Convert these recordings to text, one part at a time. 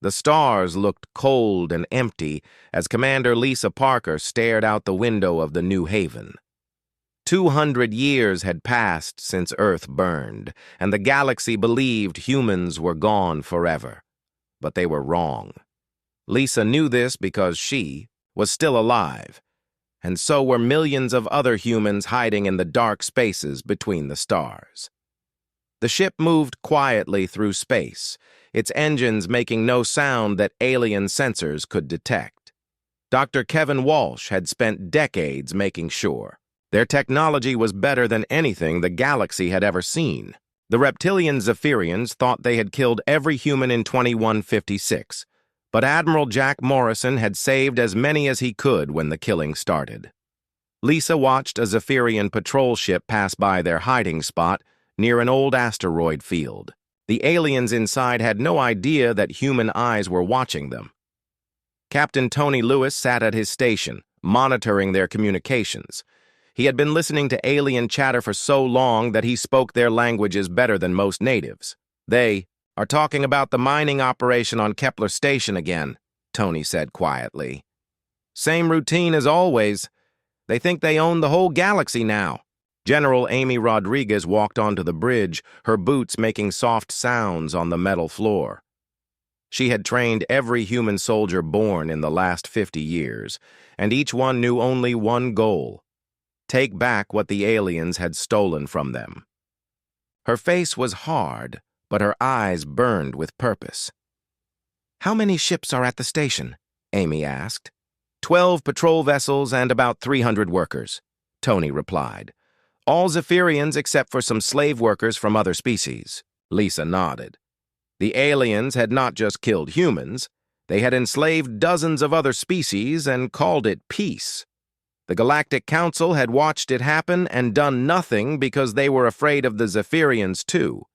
The stars looked cold and empty as Commander Lisa Parker stared out the window of the New Haven. 200 years had passed since Earth burned, and the galaxy believed humans were gone forever. But they were wrong. Lisa knew this because she was still alive, and so were millions of other humans hiding in the dark spaces between the stars. The ship moved quietly through space, its engines making no sound that alien sensors could detect. Dr. Kevin Walsh had spent decades making sure. Their technology was better than anything the galaxy had ever seen. The reptilian Zephyrians thought they had killed every human in 2156, but Admiral Jack Morrison had saved as many as he could when the killing started. Lisa watched a Zephyrian patrol ship pass by their hiding spot near an old asteroid field. The aliens inside had no idea that human eyes were watching them. Captain Tony Lewis sat at his station, monitoring their communications. He had been listening to alien chatter for so long that he spoke their languages better than most natives. "They are talking about the mining operation on Kepler Station again," Tony said quietly. "Same routine as always. They think they own the whole galaxy now." General Amy Rodriguez walked onto the bridge, her boots making soft sounds on the metal floor. She had trained every human soldier born in the last 50 years, and each one knew only one goal: take back what the aliens had stolen from them. Her face was hard, but her eyes burned with purpose. "How many ships are at the station?" Amy asked. 12 patrol vessels and about 300 workers, Tony replied. "All Zephyrians except for some slave workers from other species." Lisa nodded. The aliens had not just killed humans, they had enslaved dozens of other species and called it peace. The Galactic Council had watched it happen and done nothing because they were afraid of the Zephyrians too.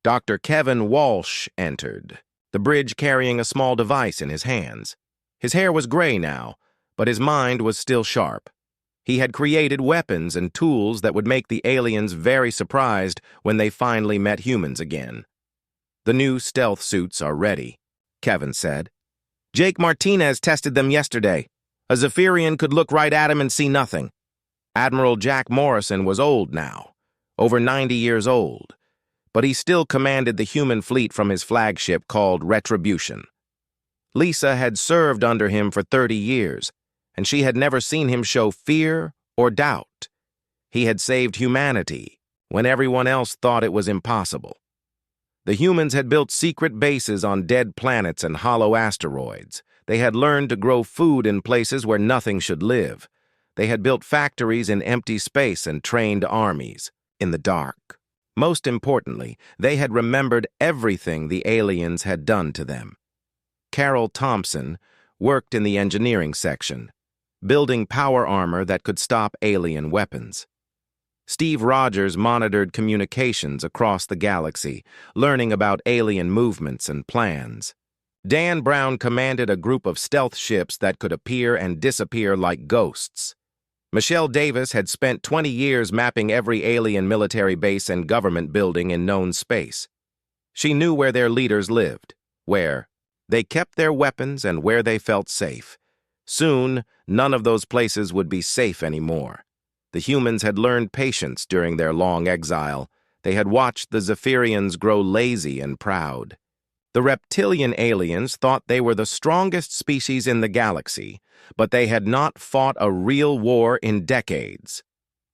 Dr. Kevin Walsh entered, the bridge carrying a small device in his hands. His hair was gray now, but his mind was still sharp. He had created weapons and tools that would make the aliens very surprised when they finally met humans again. "The new stealth suits are ready," Kevin said. "Jake Martinez tested them yesterday. A Zephyrian could look right at him and see nothing." Admiral Jack Morrison was old now, over 90 years old, but he still commanded the human fleet from his flagship called Retribution. Lisa had served under him for 30 years, and she had never seen him show fear or doubt. He had saved humanity when everyone else thought it was impossible. The humans had built secret bases on dead planets and hollow asteroids. They had learned to grow food in places where nothing should live. They had built factories in empty space and trained armies in the dark. Most importantly, they had remembered everything the aliens had done to them. Carol Thompson worked in the engineering section, building power armor that could stop alien weapons. Steve Rogers monitored communications across the galaxy, learning about alien movements and plans. Dan Brown commanded a group of stealth ships that could appear and disappear like ghosts. Michelle Davis had spent 20 years mapping every alien military base and government building in known space. She knew where their leaders lived, where they kept their weapons, and where they felt safe. Soon, none of those places would be safe anymore. The humans had learned patience during their long exile. They had watched the Zephyrians grow lazy and proud. The reptilian aliens thought they were the strongest species in the galaxy, but they had not fought a real war in decades.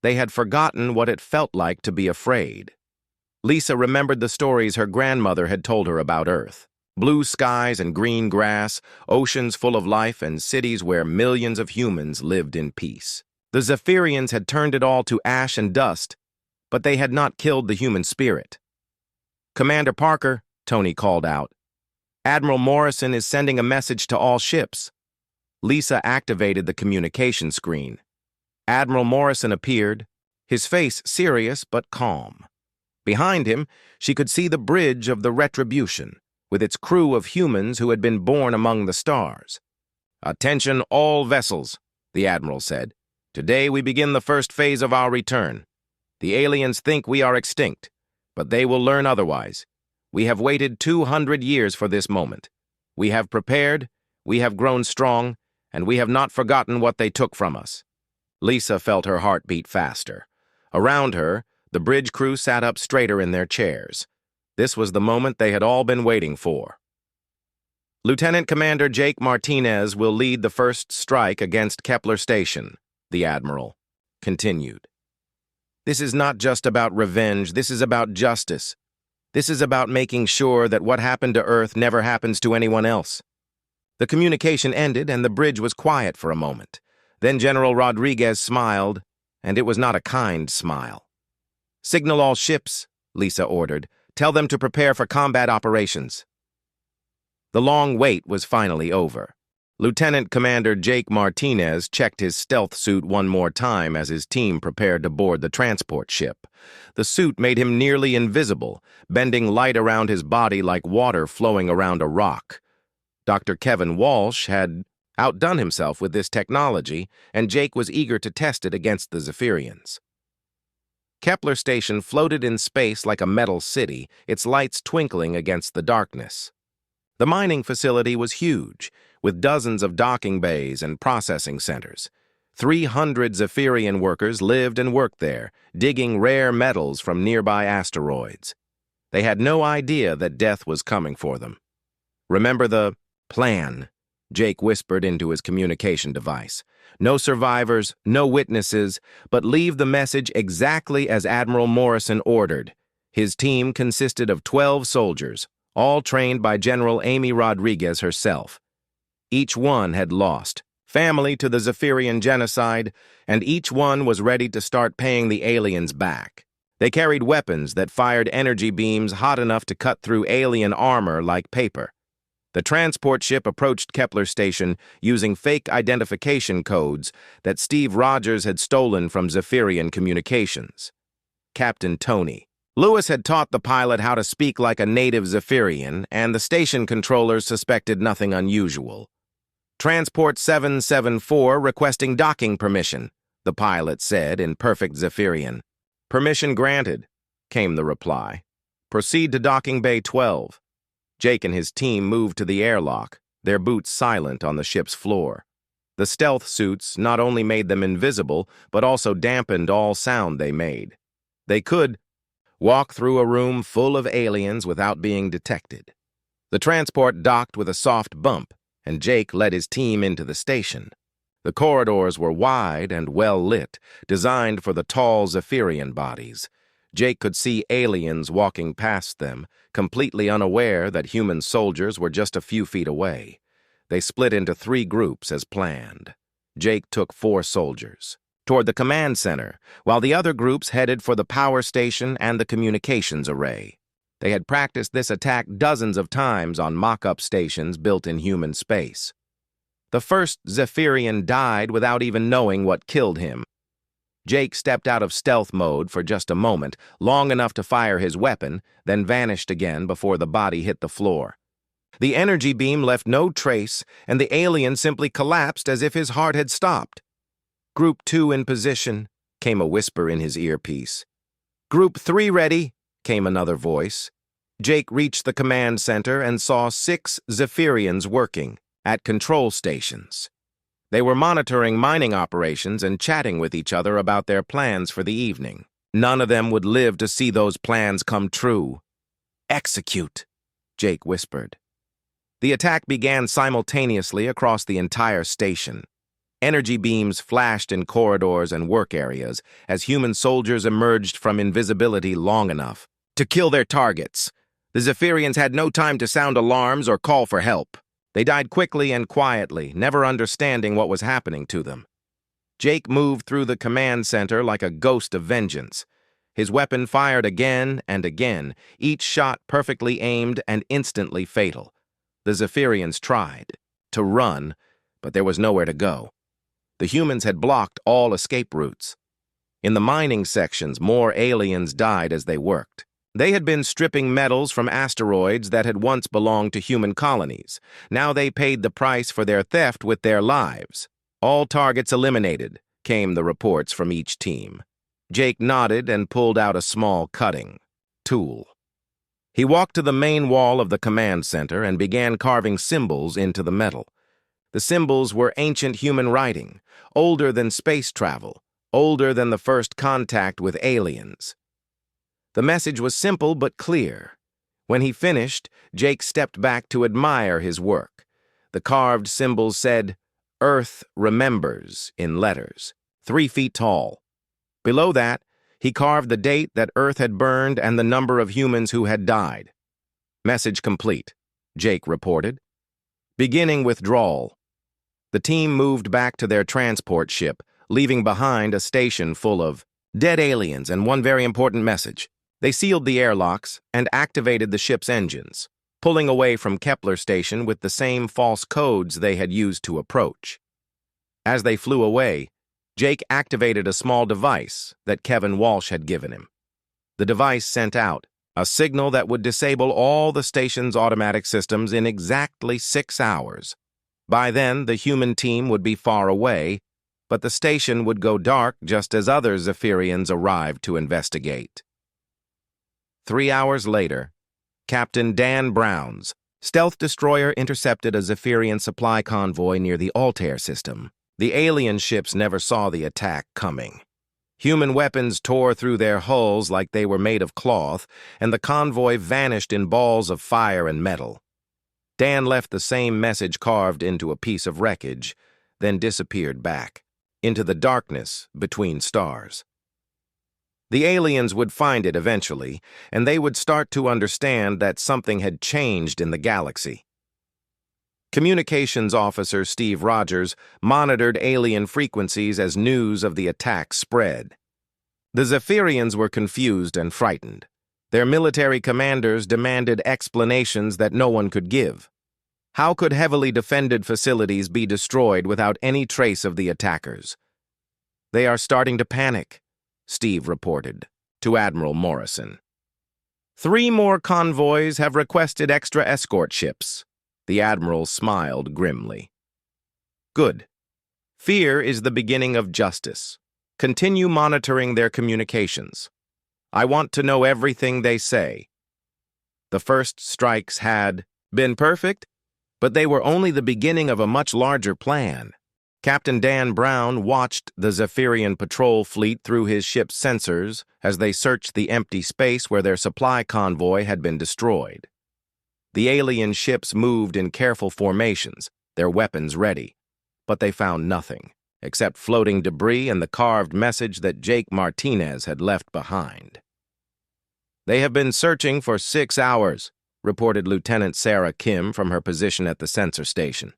They had forgotten what it felt like to be afraid. Lisa remembered the stories her grandmother had told her about Earth. Blue skies and green grass, oceans full of life, and cities where millions of humans lived in peace. The Zephyrians had turned it all to ash and dust, but they had not killed the human spirit. "Commander Parker," Tony called out, "Admiral Morrison is sending a message to all ships." Lisa activated the communication screen. Admiral Morrison appeared, his face serious but calm. Behind him, she could see the bridge of the Retribution, with its crew of humans who had been born among the stars. "Attention all vessels," the Admiral said. "Today we begin the first phase of our return. The aliens think we are extinct, but they will learn otherwise. We have waited 200 years for this moment. We have prepared, we have grown strong, and we have not forgotten what they took from us." Lisa felt her heart beat faster. Around her, the bridge crew sat up straighter in their chairs. This was the moment they had all been waiting for. "Lieutenant Commander Jake Martinez will lead the first strike against Kepler Station," the Admiral continued. "This is not just about revenge, this is about justice. This is about making sure that what happened to Earth never happens to anyone else." The communication ended and the bridge was quiet for a moment. Then General Rodriguez smiled, and it was not a kind smile. "Signal all ships," Lisa ordered. "Tell them to prepare for combat operations." The long wait was finally over. Lieutenant Commander Jake Martinez checked his stealth suit one more time as his team prepared to board the transport ship. The suit made him nearly invisible, bending light around his body like water flowing around a rock. Dr. Kevin Walsh had outdone himself with this technology, and Jake was eager to test it against the Zephyrians. Kepler Station floated in space like a metal city, its lights twinkling against the darkness. The mining facility was huge, with dozens of docking bays and processing centers. 300 Zephyrian workers lived and worked there, digging rare metals from nearby asteroids. They had no idea that death was coming for them. "Remember the plan," Jake whispered into his communication device. "No survivors, no witnesses, but leave the message exactly as Admiral Morrison ordered." His team consisted of 12 soldiers, all trained by General Amy Rodriguez herself. Each one had lost family to the Zephyrian genocide, and each one was ready to start paying the aliens back. They carried weapons that fired energy beams hot enough to cut through alien armor like paper. The transport ship approached Kepler Station using fake identification codes that Steve Rogers had stolen from Zephyrian communications. Captain Tony Lewis had taught the pilot how to speak like a native Zephyrian, and the station controllers suspected nothing unusual. "Transport 774 requesting docking permission," the pilot said in perfect Zephyrian. "Permission granted," came the reply. "Proceed to docking bay 12. Jake and his team moved to the airlock, their boots silent on the ship's floor. The stealth suits not only made them invisible, but also dampened all sound they made. They could walk through a room full of aliens without being detected. The transport docked with a soft bump, and Jake led his team into the station. The corridors were wide and well lit, designed for the tall Zephyrian bodies. Jake could see aliens walking past them, completely unaware that human soldiers were just a few feet away. They split into 3 groups as planned. Jake took 4 soldiers toward the command center, while the other groups headed for the power station and the communications array. They had practiced this attack dozens of times on mock-up stations built in human space. The first Zephyrian died without even knowing what killed him. Jake stepped out of stealth mode for just a moment, long enough to fire his weapon, then vanished again before the body hit the floor. The energy beam left no trace, and the alien simply collapsed as if his heart had stopped. "Group 2 in position," came a whisper in his earpiece. "Group 3 ready," came another voice. Jake reached the command center and saw 6 Zephyrians working at control stations. They were monitoring mining operations and chatting with each other about their plans for the evening. None of them would live to see those plans come true. "Execute," Jake whispered. The attack began simultaneously across the entire station. Energy beams flashed in corridors and work areas as human soldiers emerged from invisibility long enough to kill their targets. The Zephyrians had no time to sound alarms or call for help. They died quickly and quietly, never understanding what was happening to them. Jake moved through the command center like a ghost of vengeance. His weapon fired again and again, each shot perfectly aimed and instantly fatal. The Zephyrians tried to run, but there was nowhere to go. The humans had blocked all escape routes. In the mining sections, more aliens died as they worked. They had been stripping metals from asteroids that had once belonged to human colonies. Now they paid the price for their theft with their lives. "All targets eliminated," came the reports from each team. Jake nodded and pulled out a small cutting tool. He walked to the main wall of the command center and began carving symbols into the metal. The symbols were ancient human writing, older than space travel, older than the first contact with aliens. The message was simple but clear. When he finished, Jake stepped back to admire his work. The carved symbols said, "Earth remembers," in letters, 3 feet tall. Below that, he carved the date that Earth had burned and the number of humans who had died. "Message complete," Jake reported. Beginning withdrawal. The team moved back to their transport ship, leaving behind a station full of dead aliens and one very important message. They sealed the airlocks and activated the ship's engines, pulling away from Kepler Station with the same false codes they had used to approach. As they flew away, Jake activated a small device that Kevin Walsh had given him. The device sent out a signal that would disable all the station's automatic systems in exactly 6 hours. By then, the human team would be far away, but the station would go dark just as other Zephyrians arrived to investigate. 3 hours later, Captain Dan Brown's stealth destroyer intercepted a Zephyrian supply convoy near the Altair system. The alien ships never saw the attack coming. Human weapons tore through their hulls like they were made of cloth, and the convoy vanished in balls of fire and metal. Dan left the same message carved into a piece of wreckage, then disappeared back into the darkness between stars. The aliens would find it eventually, and they would start to understand that something had changed in the galaxy. Communications Officer Steve Rogers monitored alien frequencies as news of the attack spread. The Zephyrians were confused and frightened. Their military commanders demanded explanations that no one could give. How could heavily defended facilities be destroyed without any trace of the attackers? "They are starting to panic," Steve reported to Admiral Morrison. 3 more convoys have requested extra escort ships." The Admiral smiled grimly. "Good. Fear is the beginning of justice. Continue monitoring their communications. I want to know everything they say." The first strikes had been perfect, but they were only the beginning of a much larger plan. Captain Dan Brown watched the Zephyrian patrol fleet through his ship's sensors as they searched the empty space where their supply convoy had been destroyed. The alien ships moved in careful formations, their weapons ready, but they found nothing except floating debris and the carved message that Jake Martinez had left behind. "They have been searching for 6 hours," reported Lieutenant Sarah Kim from her position at the sensor station.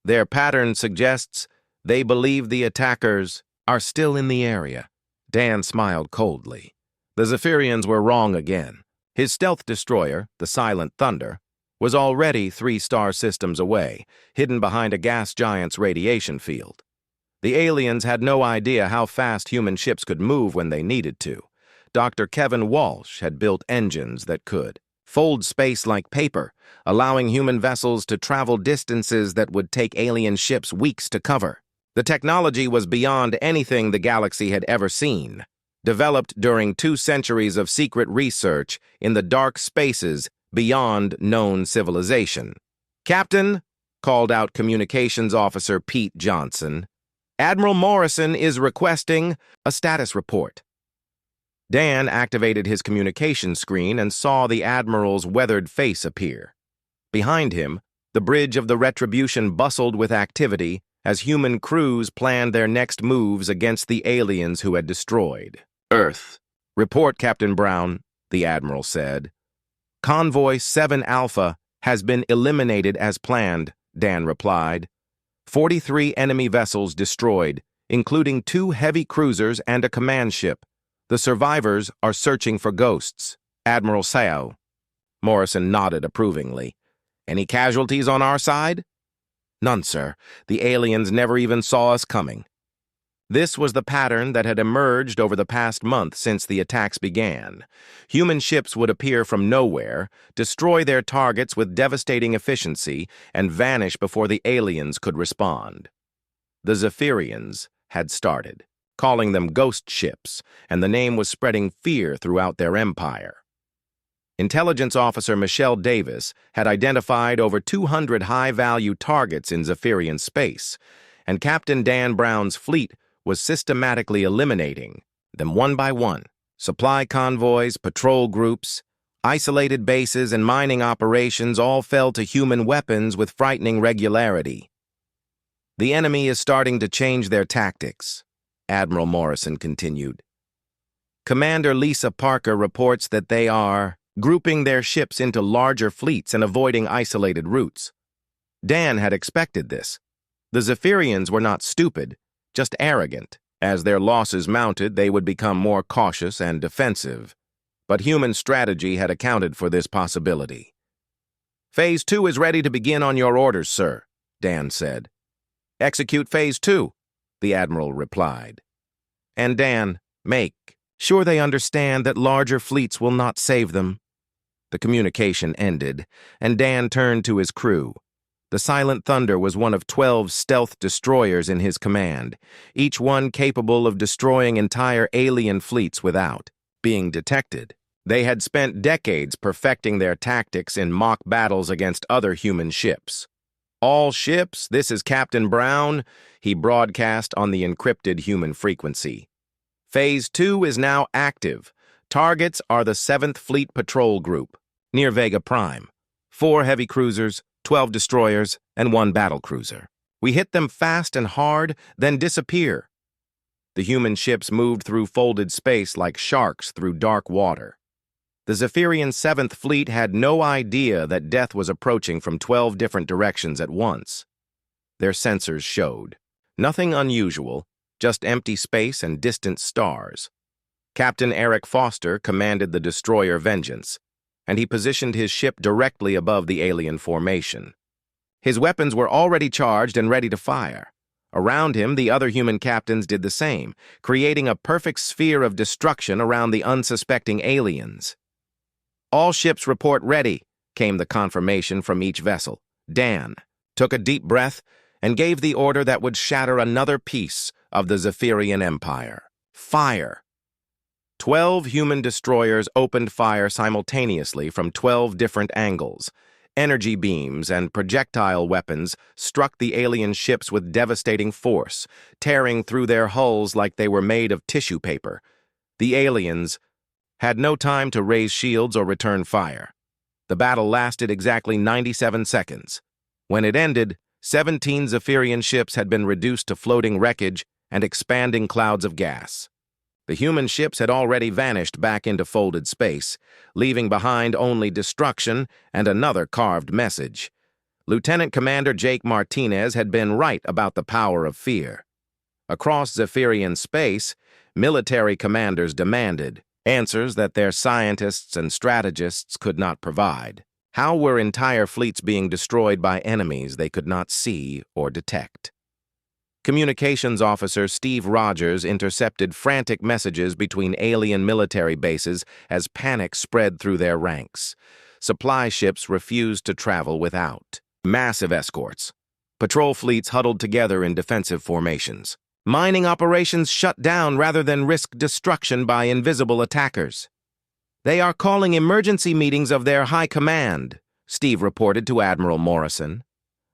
"Their pattern suggests they believe the attackers are still in the area." Dan smiled coldly. The Zephyrians were wrong again. His stealth destroyer, the Silent Thunder, was already 3 star systems away, hidden behind a gas giant's radiation field. The aliens had no idea how fast human ships could move when they needed to. Dr. Kevin Walsh had built engines that could fold space like paper, allowing human vessels to travel distances that would take alien ships weeks to cover. The technology was beyond anything the galaxy had ever seen, developed during 2 centuries of secret research in the dark spaces beyond known civilization. "Captain," called out Communications Officer Pete Johnson, "Admiral Morrison is requesting a status report." Dan activated his communication screen and saw the Admiral's weathered face appear. Behind him, the bridge of the Retribution bustled with activity as human crews planned their next moves against the aliens who had destroyed Earth. "Report, Captain Brown," the Admiral said. "Convoy 7 Alpha has been eliminated as planned," Dan replied. 43 enemy vessels destroyed, including 2 heavy cruisers and a command ship. The survivors are searching for ghosts. Admiral Sao. Morrison nodded approvingly. "Any casualties on our side?" "None, sir. The aliens never even saw us coming." This was the pattern that had emerged over the past month since the attacks began. Human ships would appear from nowhere, destroy their targets with devastating efficiency, and vanish before the aliens could respond. The Zephyrians had started, calling them ghost ships, and the name was spreading fear throughout their empire. Intelligence Officer Michelle Davis had identified over 200 high-value targets in Zephyrian space, and Captain Dan Brown's fleet was systematically eliminating them one by one. Supply convoys, patrol groups, isolated bases, and mining operations all fell to human weapons with frightening regularity. "The enemy is starting to change their tactics," Admiral Morrison continued. "Commander Lisa Parker reports that they are grouping their ships into larger fleets and avoiding isolated routes." Dan had expected this. The Zephyrians were not stupid, just arrogant. As their losses mounted, they would become more cautious and defensive. But human strategy had accounted for this possibility. "Phase 2 is ready to begin on your orders, sir," Dan said. "Execute Phase 2, the Admiral replied. "And Dan, make sure they understand that larger fleets will not save them." The communication ended, and Dan turned to his crew. The Silent Thunder was one of 12 stealth destroyers in his command, each one capable of destroying entire alien fleets without being detected. They had spent decades perfecting their tactics in mock battles against other human ships. "All ships, this is Captain Brown," he broadcast on the encrypted human frequency. "Phase 2 is now active. Targets are the 7th Fleet Patrol Group, near Vega Prime. 4 heavy cruisers, 12 destroyers, and 1 battlecruiser. We hit them fast and hard, then disappear." The human ships moved through folded space like sharks through dark water. The Zephyrian 7th Fleet had no idea that death was approaching from 12 different directions at once. Their sensors showed nothing unusual, just empty space and distant stars. Captain Eric Foster commanded the destroyer Vengeance, and he positioned his ship directly above the alien formation. His weapons were already charged and ready to fire. Around him, the other human captains did the same, creating a perfect sphere of destruction around the unsuspecting aliens. "All ships report ready," came the confirmation from each vessel. Dan took a deep breath and gave the order that would shatter another piece of the Zephyrian Empire. Fire! 12 human destroyers opened fire simultaneously from 12 different angles. Energy beams and projectile weapons struck the alien ships with devastating force, tearing through their hulls like they were made of tissue paper. The aliens had no time to raise shields or return fire. The battle lasted exactly 97 seconds. When it ended, 17 Zephyrian ships had been reduced to floating wreckage and expanding clouds of gas. The human ships had already vanished back into folded space, leaving behind only destruction and another carved message. Lieutenant Commander Jake Martinez had been right about the power of fear. Across Zephyrian space, military commanders demanded answers that their scientists and strategists could not provide. How were entire fleets being destroyed by enemies they could not see or detect? Communications Officer Steve Rogers intercepted frantic messages between alien military bases as panic spread through their ranks. Supply ships refused to travel without massive escorts. Patrol fleets huddled together in defensive formations. Mining operations shut down rather than risk destruction by invisible attackers. "They are calling emergency meetings of their high command," Steve reported to Admiral Morrison.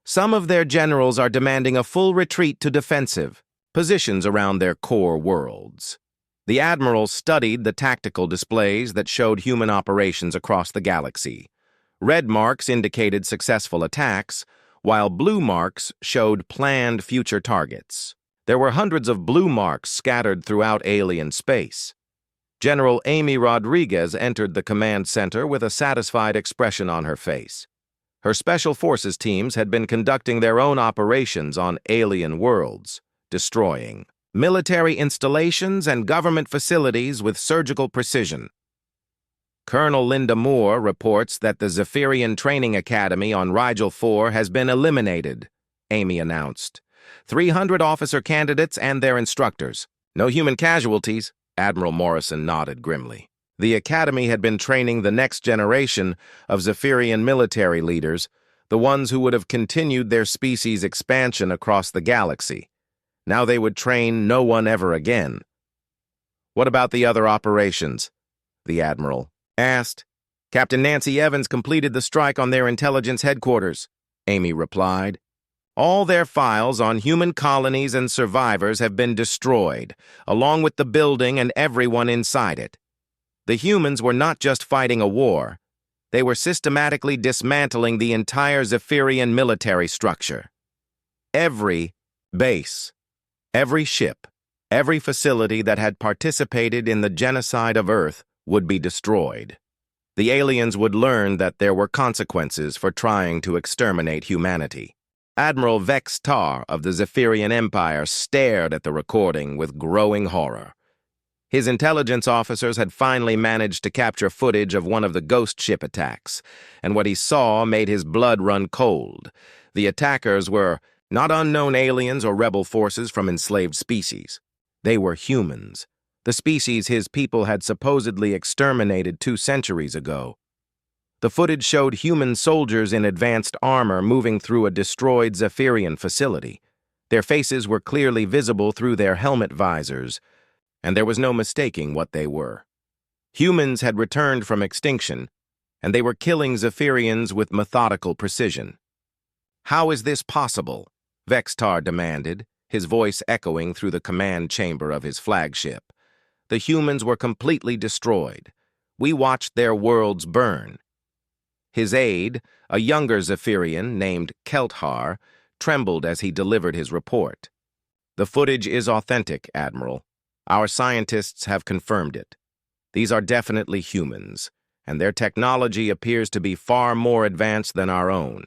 "Some of their generals are demanding a full retreat to defensive positions around their core worlds." The Admiral studied the tactical displays that showed human operations across the galaxy. Red marks indicated successful attacks, while blue marks showed planned future targets. There were hundreds of blue marks scattered throughout alien space. General Amy Rodriguez entered the command center with a satisfied expression on her face. Her Special Forces teams had been conducting their own operations on alien worlds, destroying military installations and government facilities with surgical precision. Colonel Linda Moore reports that the Zephyrian Training Academy on Rigel 4 has been eliminated, Amy announced. 300 officer candidates and their instructors. No human casualties, Admiral Morrison nodded grimly. The Academy had been training the next generation of Zephyrian military leaders, the ones who would have continued their species' expansion across the galaxy. Now they would train no one ever again. "What about the other operations?" the Admiral asked. Captain Nancy Evans completed the strike on their intelligence headquarters, Amy replied. All their files on human colonies and survivors have been destroyed, along with the building and everyone inside it. The humans were not just fighting a war. They were systematically dismantling the entire Zephyrian military structure. Every base, every ship, every facility that had participated in the genocide of Earth would be destroyed. The aliens would learn that there were consequences for trying to exterminate humanity. Admiral Vex Tar of the Zephyrian Empire stared at the recording with growing horror. His intelligence officers had finally managed to capture footage of one of the ghost ship attacks, and what he saw made his blood run cold. The attackers were not unknown aliens or rebel forces from enslaved species. They were humans, the species his people had supposedly exterminated 2 centuries ago. The footage showed human soldiers in advanced armor moving through a destroyed Zephyrian facility. Their faces were clearly visible through their helmet visors, and there was no mistaking what they were. Humans had returned from extinction, and they were killing Zephyrians with methodical precision. "How is this possible?" Vextar demanded, his voice echoing through the command chamber of his flagship. "The humans were completely destroyed. We watched their worlds burn." His aide, a younger Zephyrian named Kelthar, trembled as he delivered his report. "The footage is authentic, Admiral. Our scientists have confirmed it. These are definitely humans, and their technology appears to be far more advanced than our own."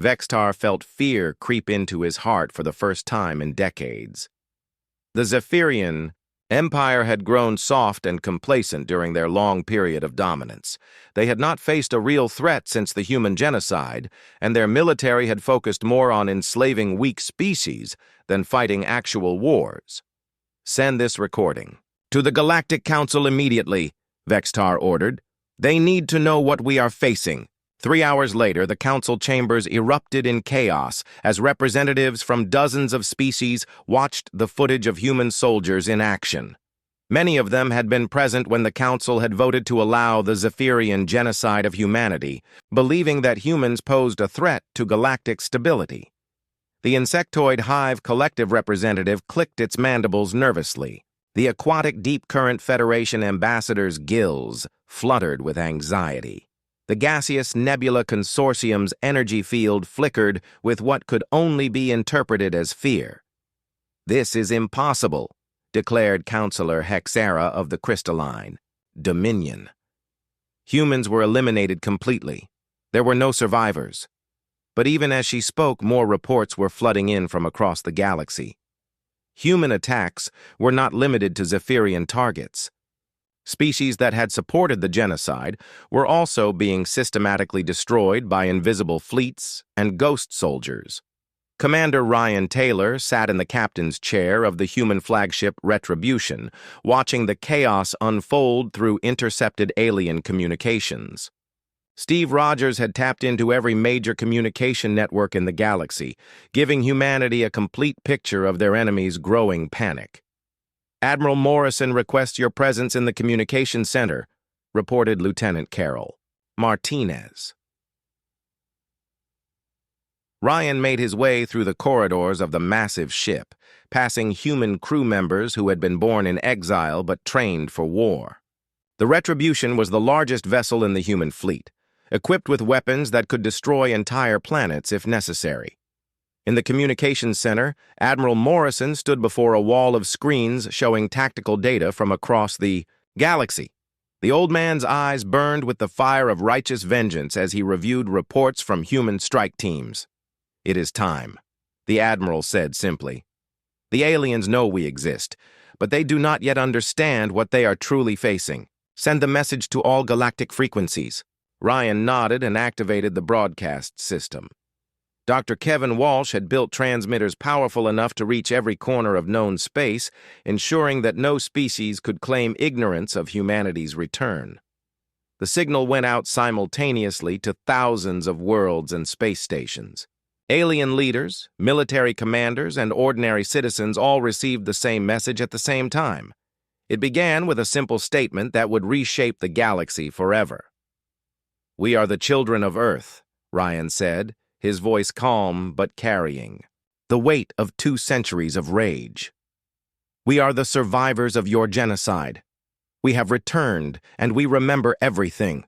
Vextar felt fear creep into his heart for the first time in decades. The Zephyrian Empire had grown soft and complacent during their long period of dominance. They had not faced a real threat since the human genocide, and their military had focused more on enslaving weak species than fighting actual wars. "Send this recording to the Galactic Council immediately," Vextar ordered. "They need to know what we are facing." 3 hours later, the council chambers erupted in chaos as representatives from dozens of species watched the footage of human soldiers in action. Many of them had been present when the council had voted to allow the Zephyrian genocide of humanity, believing that humans posed a threat to galactic stability. The insectoid hive collective representative clicked its mandibles nervously. The Aquatic Deep Current Federation ambassador's gills fluttered with anxiety. The gaseous nebula consortium's energy field flickered with what could only be interpreted as fear. "This is impossible," declared Counselor Hexera of the Crystalline Dominion. Humans were eliminated completely. There were no survivors. But even as she spoke, more reports were flooding in from across the galaxy. Human attacks were not limited to Zephyrian targets. Species that had supported the genocide were also being systematically destroyed by invisible fleets and ghost soldiers. Commander Ryan Taylor sat in the captain's chair of the human flagship Retribution, watching the chaos unfold through intercepted alien communications. Steve Rogers had tapped into every major communication network in the galaxy, giving humanity a complete picture of their enemy's growing panic. "Admiral Morrison requests your presence in the communication center," reported Lieutenant Carol Martinez. Ryan made his way through the corridors of the massive ship, passing human crew members who had been born in exile but trained for war. The Retribution was the largest vessel in the human fleet, equipped with weapons that could destroy entire planets if necessary. In the communications center, Admiral Morrison stood before a wall of screens showing tactical data from across the galaxy. The old man's eyes burned with the fire of righteous vengeance as he reviewed reports from human strike teams. "It is time," the Admiral said simply. "The aliens know we exist, but they do not yet understand what they are truly facing. Send the message to all galactic frequencies." Ryan nodded and activated the broadcast system. Dr. Kevin Walsh had built transmitters powerful enough to reach every corner of known space, ensuring that no species could claim ignorance of humanity's return. The signal went out simultaneously to thousands of worlds and space stations. Alien leaders, military commanders, and ordinary citizens all received the same message at the same time. It began with a simple statement that would reshape the galaxy forever. "We are the children of Earth," Ryan said, his voice calm but carrying the weight of 2 centuries of rage. "We are the survivors of your genocide. We have returned, and we remember everything."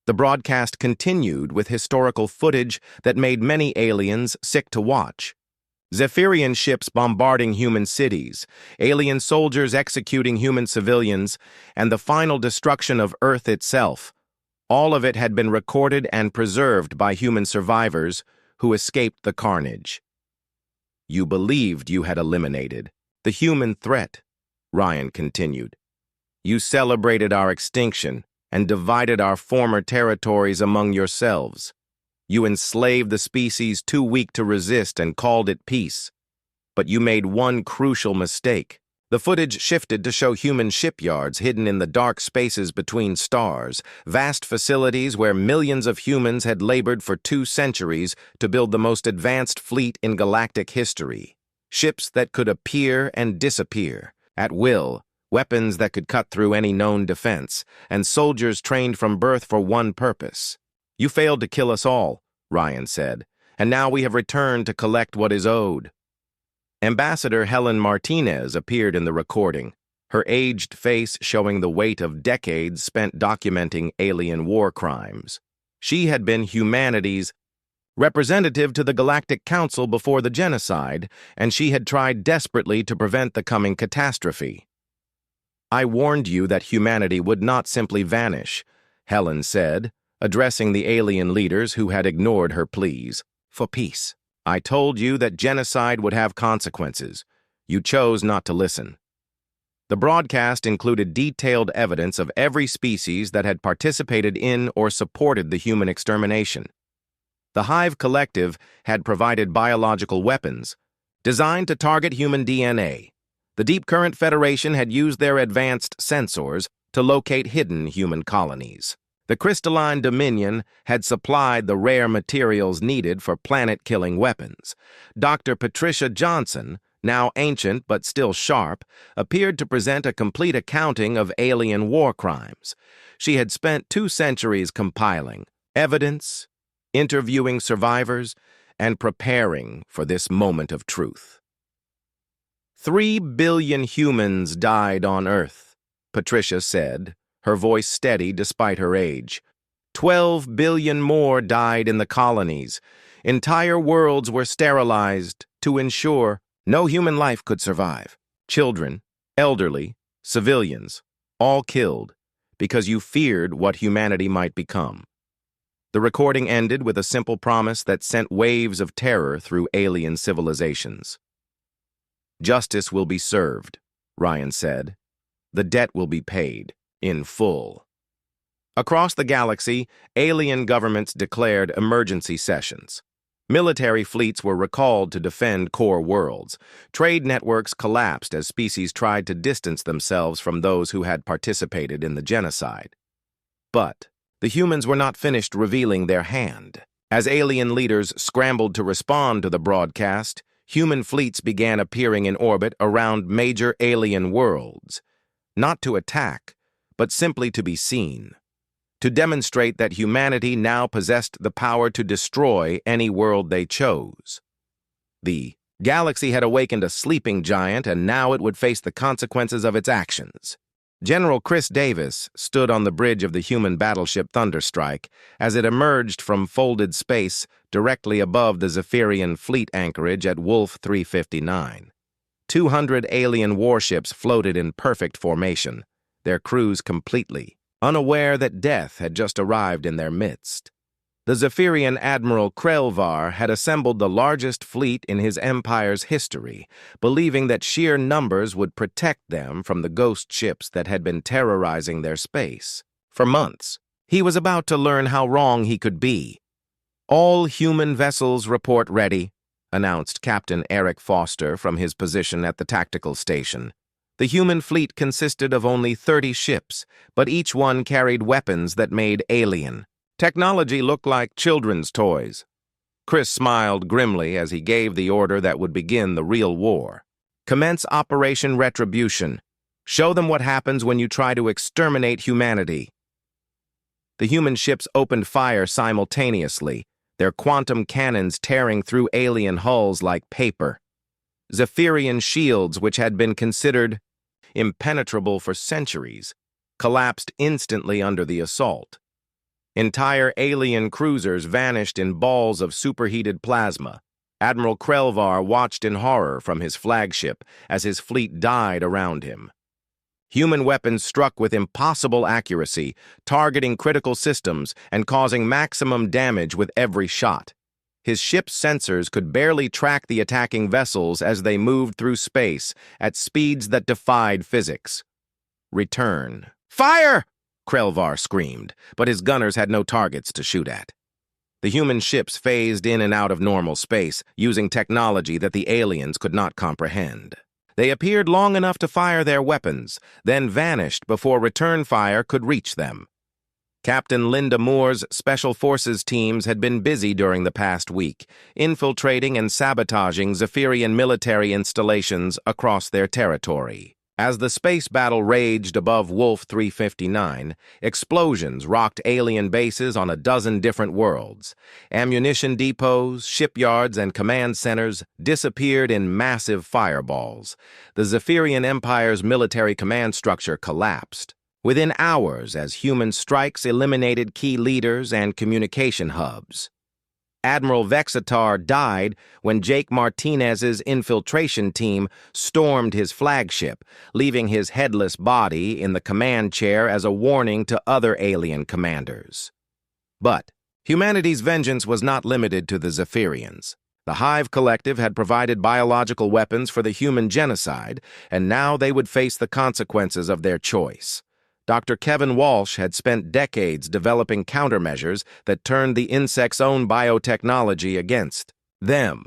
The broadcast continued with historical footage that made many aliens sick to watch. Zephyrian ships bombarding human cities, alien soldiers executing human civilians, and the final destruction of Earth itself. All of it had been recorded and preserved by human survivors who escaped the carnage. "You believed you had eliminated the human threat," Ryan continued. "You celebrated our extinction and divided our former territories among yourselves. You enslaved the species too weak to resist and called it peace. But you made one crucial mistake. The footage shifted to show human shipyards hidden in the dark spaces between stars, vast facilities where millions of humans had labored for 2 centuries to build the most advanced fleet in galactic history. Ships that could appear and disappear at will, weapons that could cut through any known defense, and soldiers trained from birth for one purpose. "You failed to kill us all," Ryan said, "and now we have returned to collect what is owed." Ambassador Helen Martinez appeared in the recording, her aged face showing the weight of decades spent documenting alien war crimes. She had been humanity's representative to the Galactic Council before the genocide, and she had tried desperately to prevent the coming catastrophe. "I warned you that humanity would not simply vanish," Helen said, addressing the alien leaders who had ignored her pleas for peace. "I told you that genocide would have consequences. You chose not to listen." The broadcast included detailed evidence of every species that had participated in or supported the human extermination. The Hive Collective had provided biological weapons designed to target human DNA. The Deep Current Federation had used their advanced sensors to locate hidden human colonies. The Crystalline Dominion had supplied the rare materials needed for planet-killing weapons. Dr. Patricia Johnson, now ancient but still sharp, appeared to present a complete accounting of alien war crimes. She had spent 2 centuries compiling evidence, interviewing survivors, and preparing for this moment of truth. 3 billion humans died on Earth, Patricia said, her voice steady despite her age. 12 billion more died in the colonies. Entire worlds were sterilized to ensure no human life could survive. Children, elderly, civilians, all killed because you feared what humanity might become. The recording ended with a simple promise that sent waves of terror through alien civilizations. "Justice will be served," Ryan said. "The debt will be paid in full." Across the galaxy, alien governments declared emergency sessions. Military fleets were recalled to defend core worlds. Trade networks collapsed as species tried to distance themselves from those who had participated in the genocide. But the humans were not finished revealing their hand. As alien leaders scrambled to respond to the broadcast, human fleets began appearing in orbit around major alien worlds, not to attack, but simply to be seen, to demonstrate that humanity now possessed the power to destroy any world they chose. The galaxy had awakened a sleeping giant, and now it would face the consequences of its actions. General Chris Davis stood on the bridge of the human battleship Thunderstrike as it emerged from folded space directly above the Zephyrian fleet anchorage at Wolf 359. 200 alien warships floated in perfect formation, their crews completely unaware that death had just arrived in their midst. The Zephyrian Admiral Krelvar had assembled the largest fleet in his empire's history, believing that sheer numbers would protect them from the ghost ships that had been terrorizing their space. For months, he was about to learn how wrong he could be. "All human vessels report ready," announced Captain Eric Foster from his position at the tactical station. The human fleet consisted of only 30 ships, but each one carried weapons that made alien. Technology looked like children's toys. Chris smiled grimly as he gave the order that would begin the real war. "Commence Operation Retribution. Show them what happens when you try to exterminate humanity." The human ships opened fire simultaneously, their quantum cannons tearing through alien hulls like paper. Zephyrian shields, which had been considered impenetrable for centuries, collapsed instantly under the assault. Entire alien cruisers vanished in balls of superheated plasma. Admiral Krelvar watched in horror from his flagship as his fleet died around him. Human weapons struck with impossible accuracy, targeting critical systems and causing maximum damage with every shot. His ship's sensors could barely track the attacking vessels as they moved through space at speeds that defied physics. Return. Fire! Krelvar screamed, but his gunners had no targets to shoot at. The human ships phased in and out of normal space, using technology that the aliens could not comprehend. They appeared long enough to fire their weapons, then vanished before return fire could reach them. Captain Linda Moore's Special Forces teams had been busy during the past week, infiltrating and sabotaging Zephyrian military installations across their territory. As the space battle raged above Wolf 359, explosions rocked alien bases on a dozen different worlds. Ammunition depots, shipyards, and command centers disappeared in massive fireballs. The Zephyrian Empire's military command structure collapsed within hours as human strikes eliminated key leaders and communication hubs. Admiral Vexitar died when Jake Martinez's infiltration team stormed his flagship, leaving his headless body in the command chair as a warning to other alien commanders. But humanity's vengeance was not limited to the Zephyrians. The Hive Collective had provided biological weapons for the human genocide, and now they would face the consequences of their choice. Dr. Kevin Walsh had spent decades developing countermeasures that turned the insect's own biotechnology against them.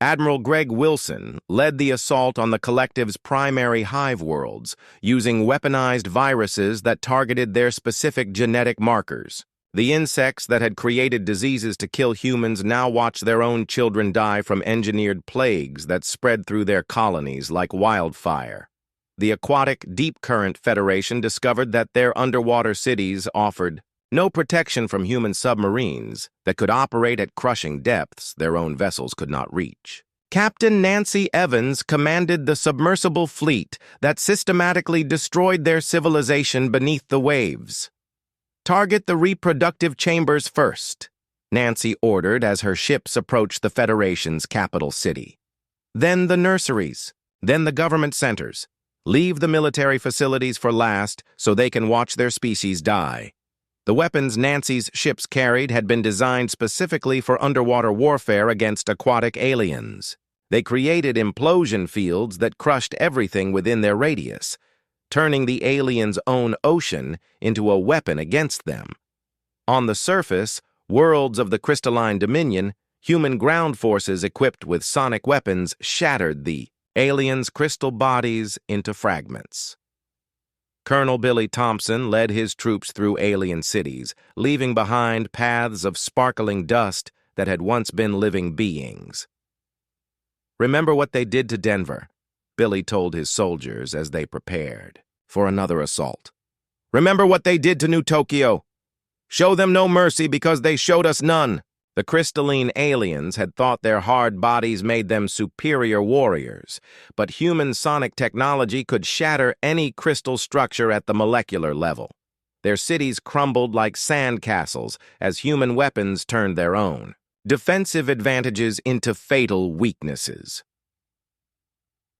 Admiral Greg Wilson led the assault on the Collective's primary hive worlds, using weaponized viruses that targeted their specific genetic markers. The insects that had created diseases to kill humans now watched their own children die from engineered plagues that spread through their colonies like wildfire. The Aquatic Deep Current Federation discovered that their underwater cities offered no protection from human submarines that could operate at crushing depths their own vessels could not reach. Captain Nancy Evans commanded the submersible fleet that systematically destroyed their civilization beneath the waves. "Target the reproductive chambers first," Nancy ordered as her ships approached the Federation's capital city. "Then the nurseries, then the government centers. Leave the military facilities for last so they can watch their species die." The weapons Nancy's ships carried had been designed specifically for underwater warfare against aquatic aliens. They created implosion fields that crushed everything within their radius, turning the aliens' own ocean into a weapon against them. On the surface, worlds of the crystalline dominion, human ground forces equipped with sonic weapons shattered the aliens' crystal bodies into fragments. Colonel Billy Thompson led his troops through alien cities, leaving behind paths of sparkling dust that had once been living beings. "Remember what they did to Denver," Billy told his soldiers as they prepared for another assault. "Remember what they did to New Tokyo. Show them no mercy because they showed us none." The crystalline aliens had thought their hard bodies made them superior warriors, but human sonic technology could shatter any crystal structure at the molecular level. Their cities crumbled like sand castles as human weapons turned their own defensive advantages into fatal weaknesses.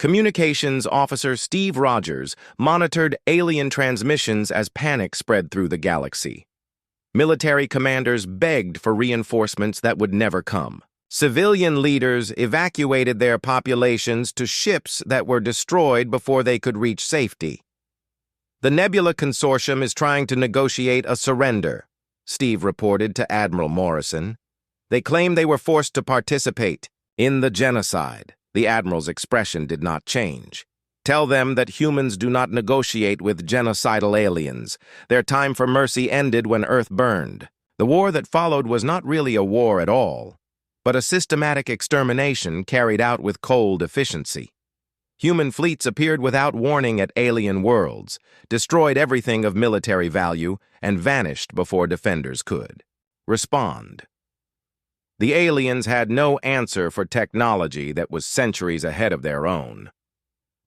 Communications Officer Steve Rogers monitored alien transmissions as panic spread through the galaxy. Military commanders begged for reinforcements that would never come. Civilian leaders evacuated their populations to ships that were destroyed before they could reach safety. "The Nebula Consortium is trying to negotiate a surrender," Steve reported to Admiral Morrison. "They claim they were forced to participate in the genocide." The Admiral's expression did not change. "Tell them that humans do not negotiate with genocidal aliens. Their time for mercy ended when Earth burned. The war that followed was not really a war at all, but a systematic extermination carried out with cold efficiency. Human fleets appeared without warning at alien worlds, destroyed everything of military value, and vanished before defenders could respond. The aliens had no answer for technology that was centuries ahead of their own.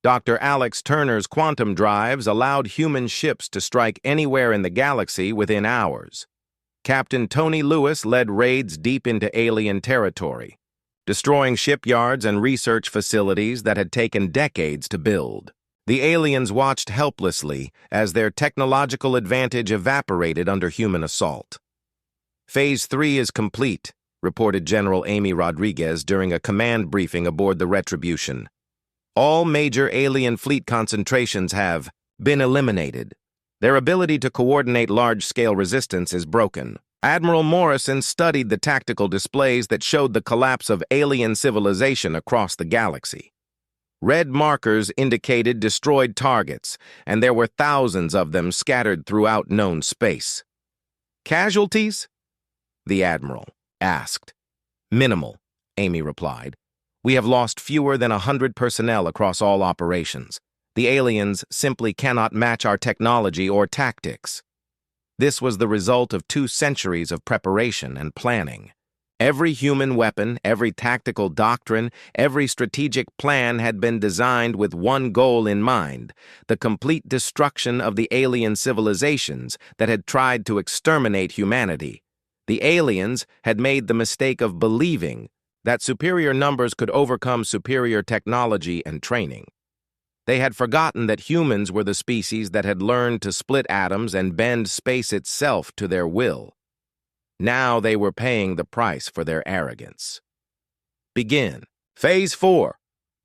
Dr. Alex Turner's quantum drives allowed human ships to strike anywhere in the galaxy within hours. Captain Tony Lewis led raids deep into alien territory, destroying shipyards and research facilities that had taken decades to build. The aliens watched helplessly as their technological advantage evaporated under human assault. Phase 3 is complete, reported General Amy Rodriguez during a command briefing aboard the Retribution. All major alien fleet concentrations have been eliminated. Their ability to coordinate large-scale resistance is broken. Admiral Morrison studied the tactical displays that showed the collapse of alien civilization across the galaxy. Red markers indicated destroyed targets, and there were thousands of them scattered throughout known space. Casualties? The Admiral asked. Minimal, Amy replied. We have lost fewer than 100 personnel across all operations. The aliens simply cannot match our technology or tactics. This was the result of 2 centuries of preparation and planning. Every human weapon, every tactical doctrine, every strategic plan had been designed with one goal in mind: the complete destruction of the alien civilizations that had tried to exterminate humanity. The aliens had made the mistake of believing that superior numbers could overcome superior technology and training. They had forgotten that humans were the species that had learned to split atoms and bend space itself to their will. Now they were paying the price for their arrogance. Begin. Phase 4,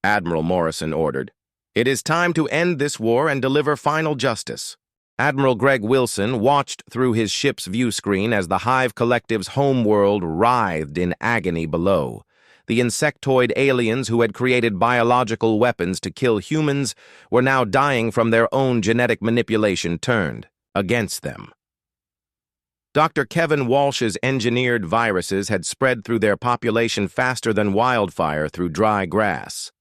Admiral Morrison ordered. It is time to end this war and deliver final justice. Admiral Greg Wilson watched through his ship's view screen as the Hive Collective's homeworld writhed in agony below. The insectoid aliens who had created biological weapons to kill humans were now dying from their own genetic manipulation turned against them. Dr. Kevin Walsh's engineered viruses had spread through their population faster than wildfire through dry grass.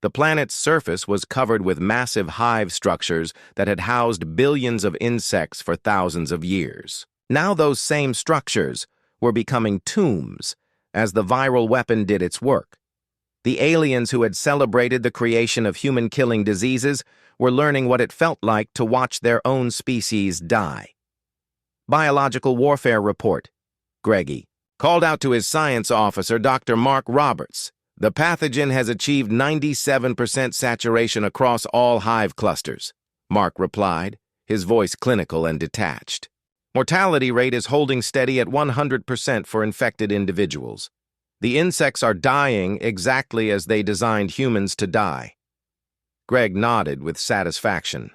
The planet's surface was covered with massive hive structures that had housed billions of insects for thousands of years. Now those same structures were becoming tombs as the viral weapon did its work. The aliens who had celebrated the creation of human-killing diseases were learning what it felt like to watch their own species die. Biological Warfare Report. Greggy called out to his science officer, Dr. Mark Roberts. The pathogen has achieved 97% saturation across all hive clusters, Mark replied, his voice clinical and detached. Mortality rate is holding steady at 100% for infected individuals. The insects are dying exactly as they designed humans to die. Greg nodded with satisfaction.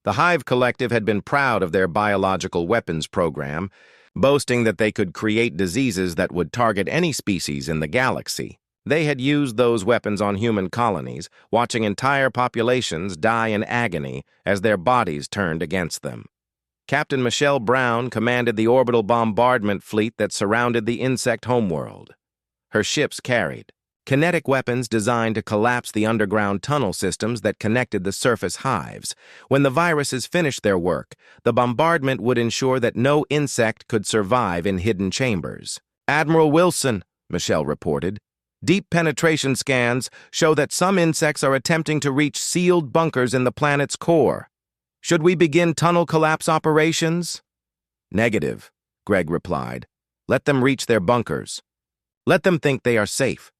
The Hive Collective had been proud of their biological weapons program, boasting that they could create diseases that would target any species in the galaxy. They had used those weapons on human colonies, watching entire populations die in agony as their bodies turned against them. Captain Michelle Brown commanded the orbital bombardment fleet that surrounded the insect homeworld. Her ships carried kinetic weapons designed to collapse the underground tunnel systems that connected the surface hives. When the viruses finished their work, the bombardment would ensure that no insect could survive in hidden chambers. Admiral Wilson, Michelle reported, deep penetration scans show that some insects are attempting to reach sealed bunkers in the planet's core. Should we begin tunnel collapse operations? Negative, Greg replied. Let them reach their bunkers. Let them think they are safe.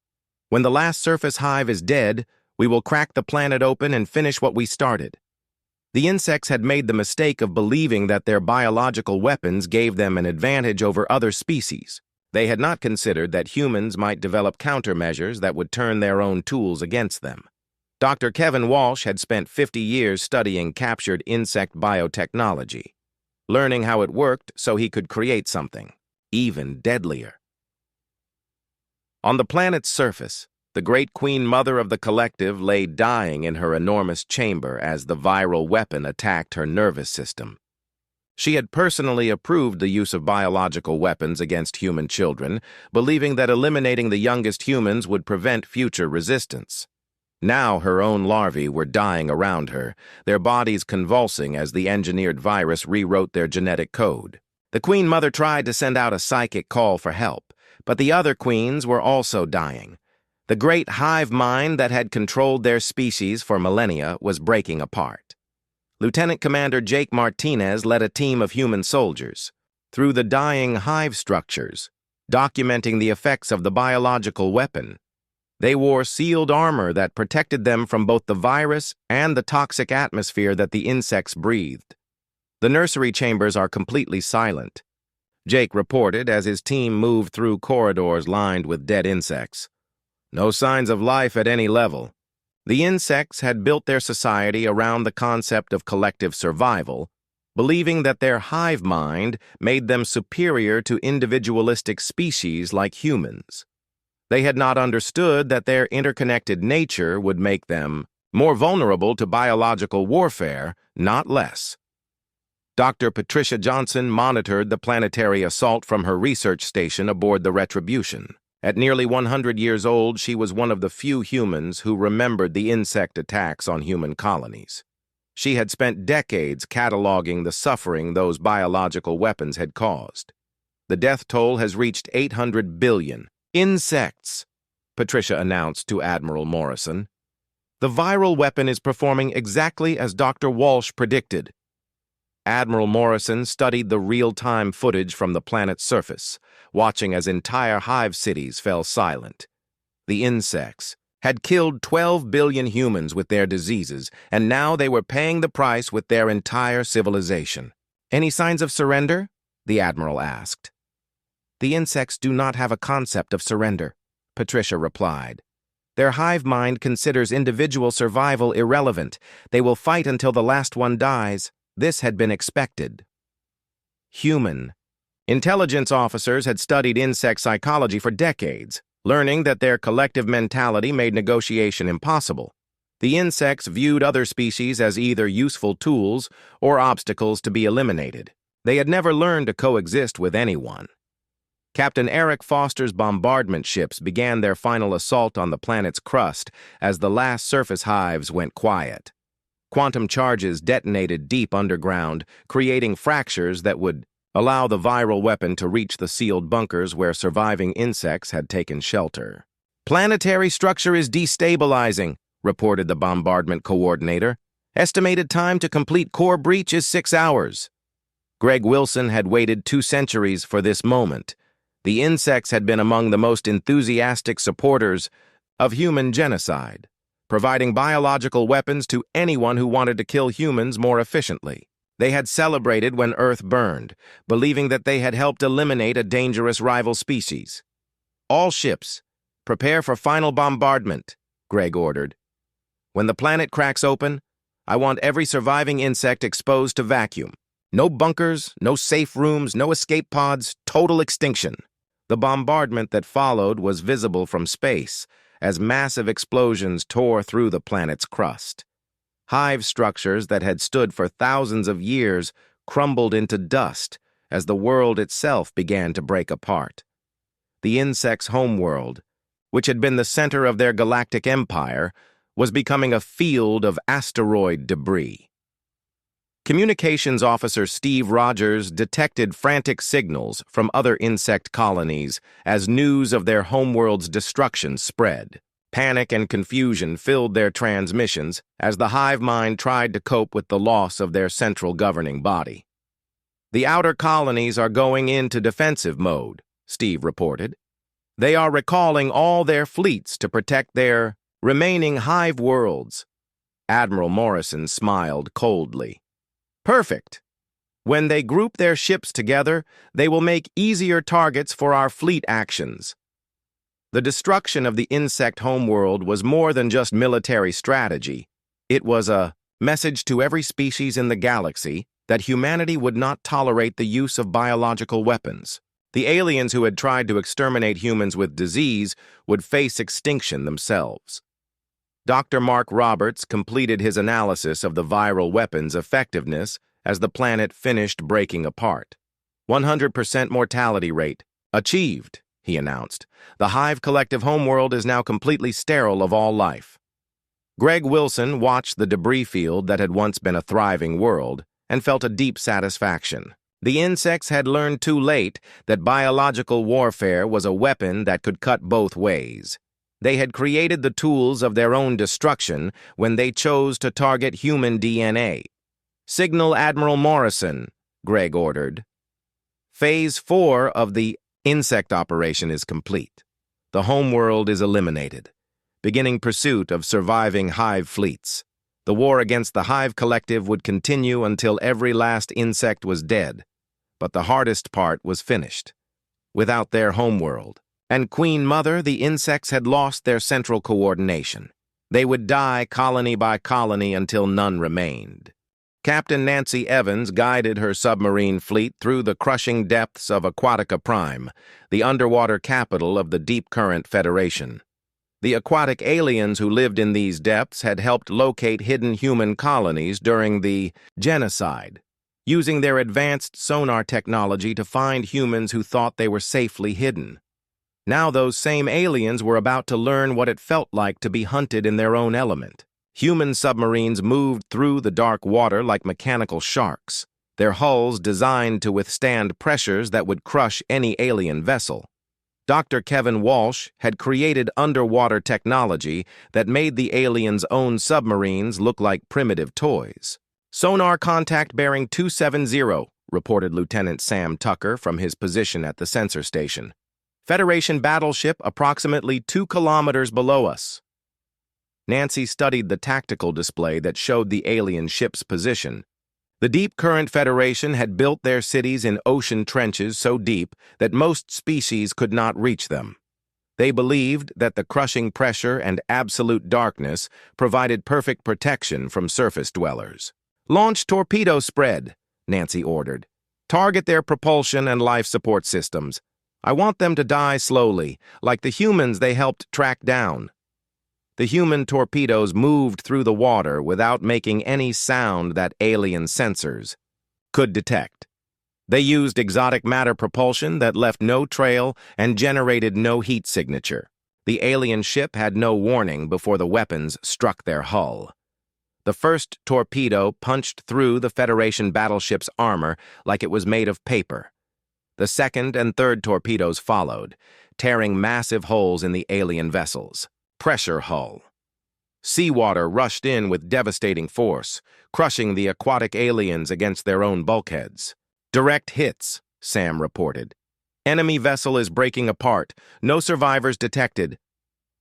When the last surface hive is dead, we will crack the planet open and finish what we started. The insects had made the mistake of believing that their biological weapons gave them an advantage over other species. They had not considered that humans might develop countermeasures that would turn their own tools against them. Dr. Kevin Walsh had spent 50 years studying captured insect biotechnology, learning how it worked so he could create something even deadlier. On the planet's surface, the great queen mother of the collective lay dying in her enormous chamber as the viral weapon attacked her nervous system. She had personally approved the use of biological weapons against human children, believing that eliminating the youngest humans would prevent future resistance. Now her own larvae were dying around her, their bodies convulsing as the engineered virus rewrote their genetic code. The Queen Mother tried to send out a psychic call for help, but the other queens were also dying. The great hive mind that had controlled their species for millennia was breaking apart. Lieutenant Commander Jake Martinez led a team of human soldiers through the dying hive structures, documenting the effects of the biological weapon. They wore sealed armor that protected them from both the virus and the toxic atmosphere that the insects breathed. The nursery chambers are completely silent, Jake reported as his team moved through corridors lined with dead insects. No signs of life at any level. The insects had built their society around the concept of collective survival, believing that their hive mind made them superior to individualistic species like humans. They had not understood that their interconnected nature would make them more vulnerable to biological warfare, not less. Dr. Patricia Johnson monitored the planetary assault from her research station aboard the Retribution. At nearly 100 years old, she was one of the few humans who remembered the insect attacks on human colonies. She had spent decades cataloging the suffering those biological weapons had caused. The death toll has reached 800 billion. Insects, Patricia announced to Admiral Morrison. The viral weapon is performing exactly as Dr. Walsh predicted. Admiral Morrison studied the real-time footage from the planet's surface, watching as entire hive cities fell silent. The insects had killed 12 billion humans with their diseases, and now they were paying the price with their entire civilization. Any signs of surrender? The Admiral asked. The insects do not have a concept of surrender, Patricia replied. Their hive mind considers individual survival irrelevant. They will fight until the last one dies. This had been expected. Human. Intelligence officers had studied insect psychology for decades, learning that their collective mentality made negotiation impossible. The insects viewed other species as either useful tools or obstacles to be eliminated. They had never learned to coexist with anyone. Captain Eric Foster's bombardment ships began their final assault on the planet's crust as the last surface hives went quiet. Quantum charges detonated deep underground, creating fractures that would allow the viral weapon to reach the sealed bunkers where surviving insects had taken shelter. Planetary structure is destabilizing, reported the bombardment coordinator. Estimated time to complete core breach is 6 hours. Greg Wilson had waited 2 centuries for this moment. The insects had been among the most enthusiastic supporters of human genocide, providing biological weapons to anyone who wanted to kill humans more efficiently. They had celebrated when Earth burned, believing that they had helped eliminate a dangerous rival species. All ships, prepare for final bombardment, Greg ordered. When the planet cracks open, I want every surviving insect exposed to vacuum. No bunkers, no safe rooms, no escape pods, total extinction. The bombardment that followed was visible from space as massive explosions tore through the planet's crust. Hive structures that had stood for thousands of years crumbled into dust as the world itself began to break apart. The insects' homeworld, which had been the center of their galactic empire, was becoming a field of asteroid debris. Communications officer Steve Rogers detected frantic signals from other insect colonies as news of their homeworld's destruction spread. Panic and confusion filled their transmissions as the hive mind tried to cope with the loss of their central governing body. The outer colonies are going into defensive mode, Steve reported. They are recalling all their fleets to protect their remaining hive worlds. Admiral Morrison smiled coldly. Perfect. When they group their ships together, they will make easier targets for our fleet actions. The destruction of the insect homeworld was more than just military strategy. It was a message to every species in the galaxy that humanity would not tolerate the use of biological weapons. The aliens who had tried to exterminate humans with disease would face extinction themselves. Dr. Mark Roberts completed his analysis of the viral weapon's effectiveness as the planet finished breaking apart. 100% mortality rate. Achieved, he announced. The hive collective homeworld is now completely sterile of all life. Greg Wilson watched the debris field that had once been a thriving world and felt a deep satisfaction. The insects had learned too late that biological warfare was a weapon that could cut both ways. They had created the tools of their own destruction when they chose to target human DNA. "Signal Admiral Morrison," Greg ordered. Phase 4 of the insect operation is complete. The homeworld is eliminated, beginning pursuit of surviving hive fleets. The war against the Hive Collective would continue until every last insect was dead. But the hardest part was finished. Without their homeworld and Queen Mother, the insects had lost their central coordination. They would die colony by colony until none remained. Captain Nancy Evans guided her submarine fleet through the crushing depths of Aquatica Prime, the underwater capital of the Deep Current Federation. The aquatic aliens who lived in these depths had helped locate hidden human colonies during the genocide, using their advanced sonar technology to find humans who thought they were safely hidden. Now those same aliens were about to learn what it felt like to be hunted in their own element. Human submarines moved through the dark water like mechanical sharks, their hulls designed to withstand pressures that would crush any alien vessel. Dr. Kevin Walsh had created underwater technology that made the aliens' own submarines look like primitive toys. "Sonar contact bearing 270, reported Lieutenant Sam Tucker from his position at the sensor station. "Federation battleship approximately 2 kilometers below us." Nancy studied the tactical display that showed the alien ship's position. The Deep Current Federation had built their cities in ocean trenches so deep that most species could not reach them. They believed that the crushing pressure and absolute darkness provided perfect protection from surface dwellers. "Launch torpedo spread," Nancy ordered. "Target their propulsion and life support systems. I want them to die slowly, like the humans they helped track down." The human torpedoes moved through the water without making any sound that alien sensors could detect. They used exotic matter propulsion that left no trail and generated no heat signature. The alien ship had no warning before the weapons struck their hull. The first torpedo punched through the Federation battleship's armor like it was made of paper. The second and third torpedoes followed, tearing massive holes in the alien vessels. Pressure hull. Seawater rushed in with devastating force, crushing the aquatic aliens against their own bulkheads. "Direct hits," Sam reported. "Enemy vessel is breaking apart. No survivors detected."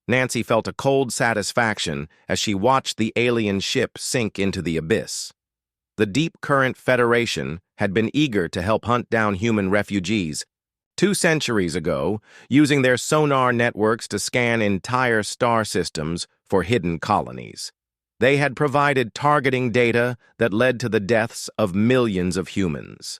Nancy felt a cold satisfaction as she watched the alien ship sink into the abyss. The Deep Current Federation had been eager to help hunt down human refugees 2 centuries ago, using their sonar networks to scan entire star systems for hidden colonies. They had provided targeting data that led to the deaths of millions of humans.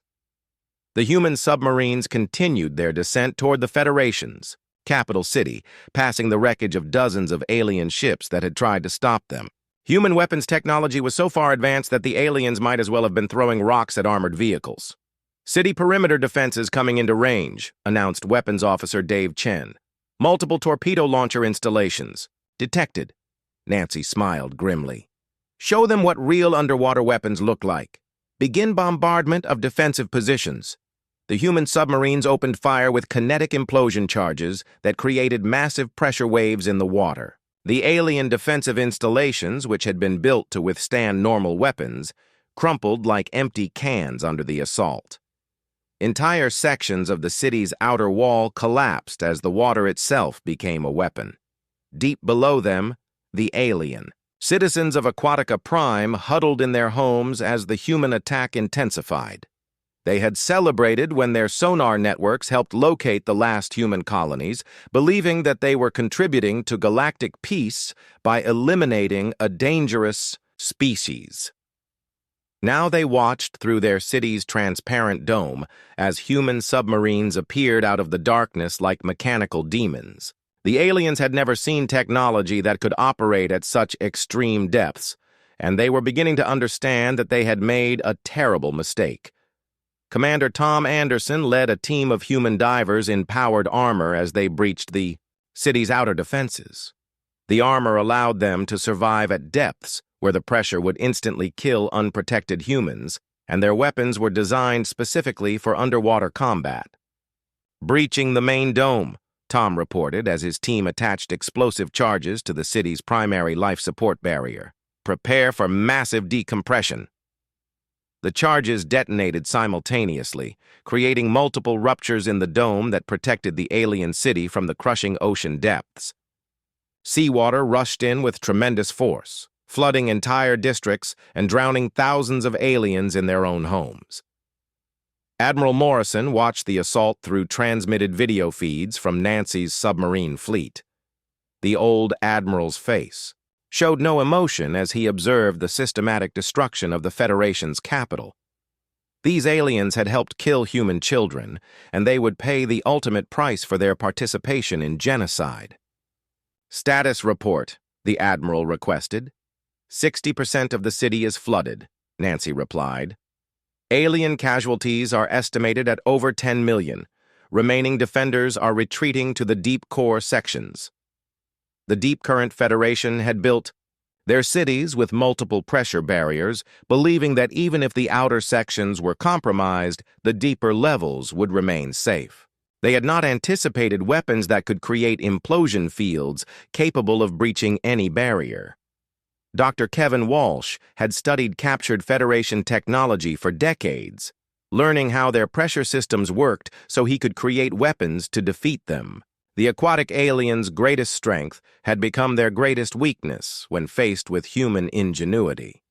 The human submarines continued their descent toward the Federation's capital city, passing the wreckage of dozens of alien ships that had tried to stop them. Human weapons technology was so far advanced that the aliens might as well have been throwing rocks at armored vehicles. "City perimeter defenses coming into range," announced Weapons Officer Dave Chen. "Multiple torpedo launcher installations detected." Nancy smiled grimly. "Show them what real underwater weapons look like. Begin bombardment of defensive positions." The human submarines opened fire with kinetic implosion charges that created massive pressure waves in the water. The alien defensive installations, which had been built to withstand normal weapons, crumpled like empty cans under the assault. Entire sections of the city's outer wall collapsed as the water itself became a weapon. Deep below them, the alien. Citizens of Aquatica Prime huddled in their homes as the human attack intensified. They had celebrated when their sonar networks helped locate the last human colonies, believing that they were contributing to galactic peace by eliminating a dangerous species. Now they watched through their city's transparent dome as human submarines appeared out of the darkness like mechanical demons. The aliens had never seen technology that could operate at such extreme depths, and they were beginning to understand that they had made a terrible mistake. Commander Tom Anderson led a team of human divers in powered armor as they breached the city's outer defenses. The armor allowed them to survive at depths where the pressure would instantly kill unprotected humans, and their weapons were designed specifically for underwater combat. "Breaching the main dome," Tom reported as his team attached explosive charges to the city's primary life support barrier. "Prepare for massive decompression." The charges detonated simultaneously, creating multiple ruptures in the dome that protected the alien city from the crushing ocean depths. Seawater rushed in with tremendous force, flooding entire districts and drowning thousands of aliens in their own homes. Admiral Morrison watched the assault through transmitted video feeds from Nancy's submarine fleet. The old admiral's face showed no emotion as he observed the systematic destruction of the Federation's capital. These aliens had helped kill human children, and they would pay the ultimate price for their participation in genocide. "Status report," the admiral requested. 60% of the city is flooded," Nancy replied. "Alien casualties are estimated at over 10 million. Remaining defenders are retreating to the deep core sections." The Deep Current Federation had built their cities with multiple pressure barriers, believing that even if the outer sections were compromised, the deeper levels would remain safe. They had not anticipated weapons that could create implosion fields capable of breaching any barrier. Dr. Kevin Walsh had studied captured Federation technology for decades, learning how their pressure systems worked so he could create weapons to defeat them. The aquatic aliens' greatest strength had become their greatest weakness when faced with human ingenuity.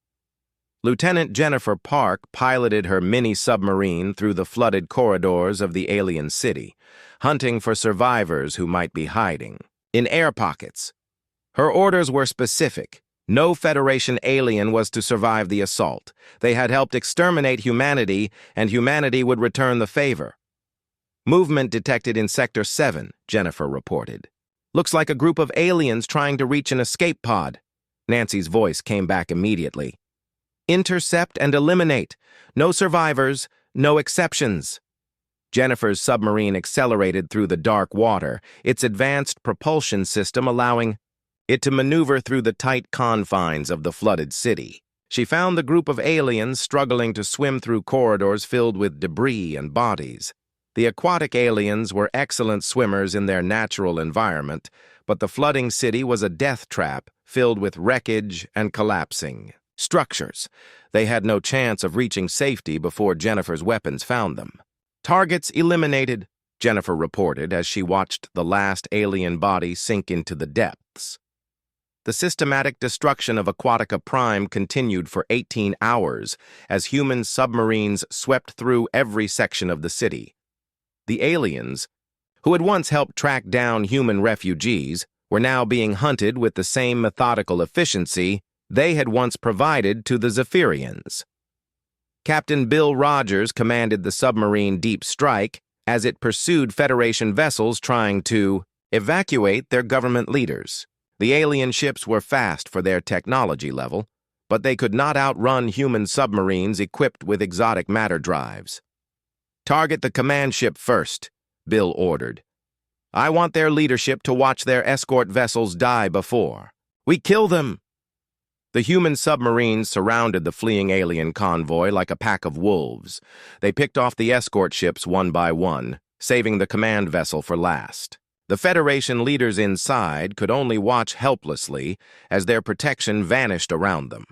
Lieutenant Jennifer Park piloted her mini-submarine through the flooded corridors of the alien city, hunting for survivors who might be hiding in air pockets. Her orders were specific. No Federation alien was to survive the assault. They had helped exterminate humanity, and humanity would return the favor. "Movement detected in Sector 7, Jennifer reported. "Looks like a group of aliens trying to reach an escape pod." Nancy's voice came back immediately. "Intercept and eliminate. No survivors, no exceptions." Jennifer's submarine accelerated through the dark water, its advanced propulsion system allowing it to maneuver through the tight confines of the flooded city. She found the group of aliens struggling to swim through corridors filled with debris and bodies. The aquatic aliens were excellent swimmers in their natural environment, but the flooding city was a death trap filled with wreckage and collapsing structures. They had no chance of reaching safety before Jennifer's weapons found them. "Targets eliminated," Jennifer reported as she watched the last alien body sink into the depths. The systematic destruction of Aquatica Prime continued for 18 hours as human submarines swept through every section of the city. The aliens, who had once helped track down human refugees, were now being hunted with the same methodical efficiency they had once provided to the Zephyrians. Captain Bill Rogers commanded the submarine Deep Strike as it pursued Federation vessels trying to evacuate their government leaders. The alien ships were fast for their technology level, but they could not outrun human submarines equipped with exotic matter drives. "Target the command ship first," Bill ordered. "I want their leadership to watch their escort vessels die before we kill them." The human submarines surrounded the fleeing alien convoy like a pack of wolves. They picked off the escort ships one by one, saving the command vessel for last. The Federation leaders inside could only watch helplessly as their protection vanished around them.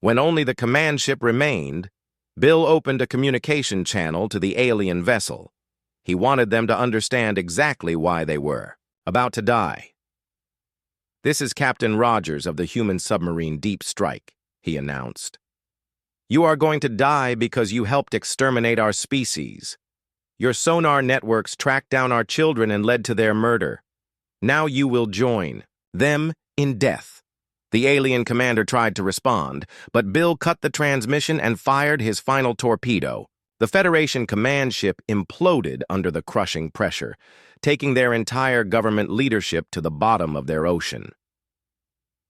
When only the command ship remained, Bill opened a communication channel to the alien vessel. He wanted them to understand exactly why they were about to die. "This is Captain Rogers of the human submarine Deep Strike," he announced. "You are going to die because you helped exterminate our species. Your sonar networks tracked down our children and led to their murder. Now you will join them in death." The alien commander tried to respond, but Bill cut the transmission and fired his final torpedo. The Federation command ship imploded under the crushing pressure, taking their entire government leadership to the bottom of their ocean.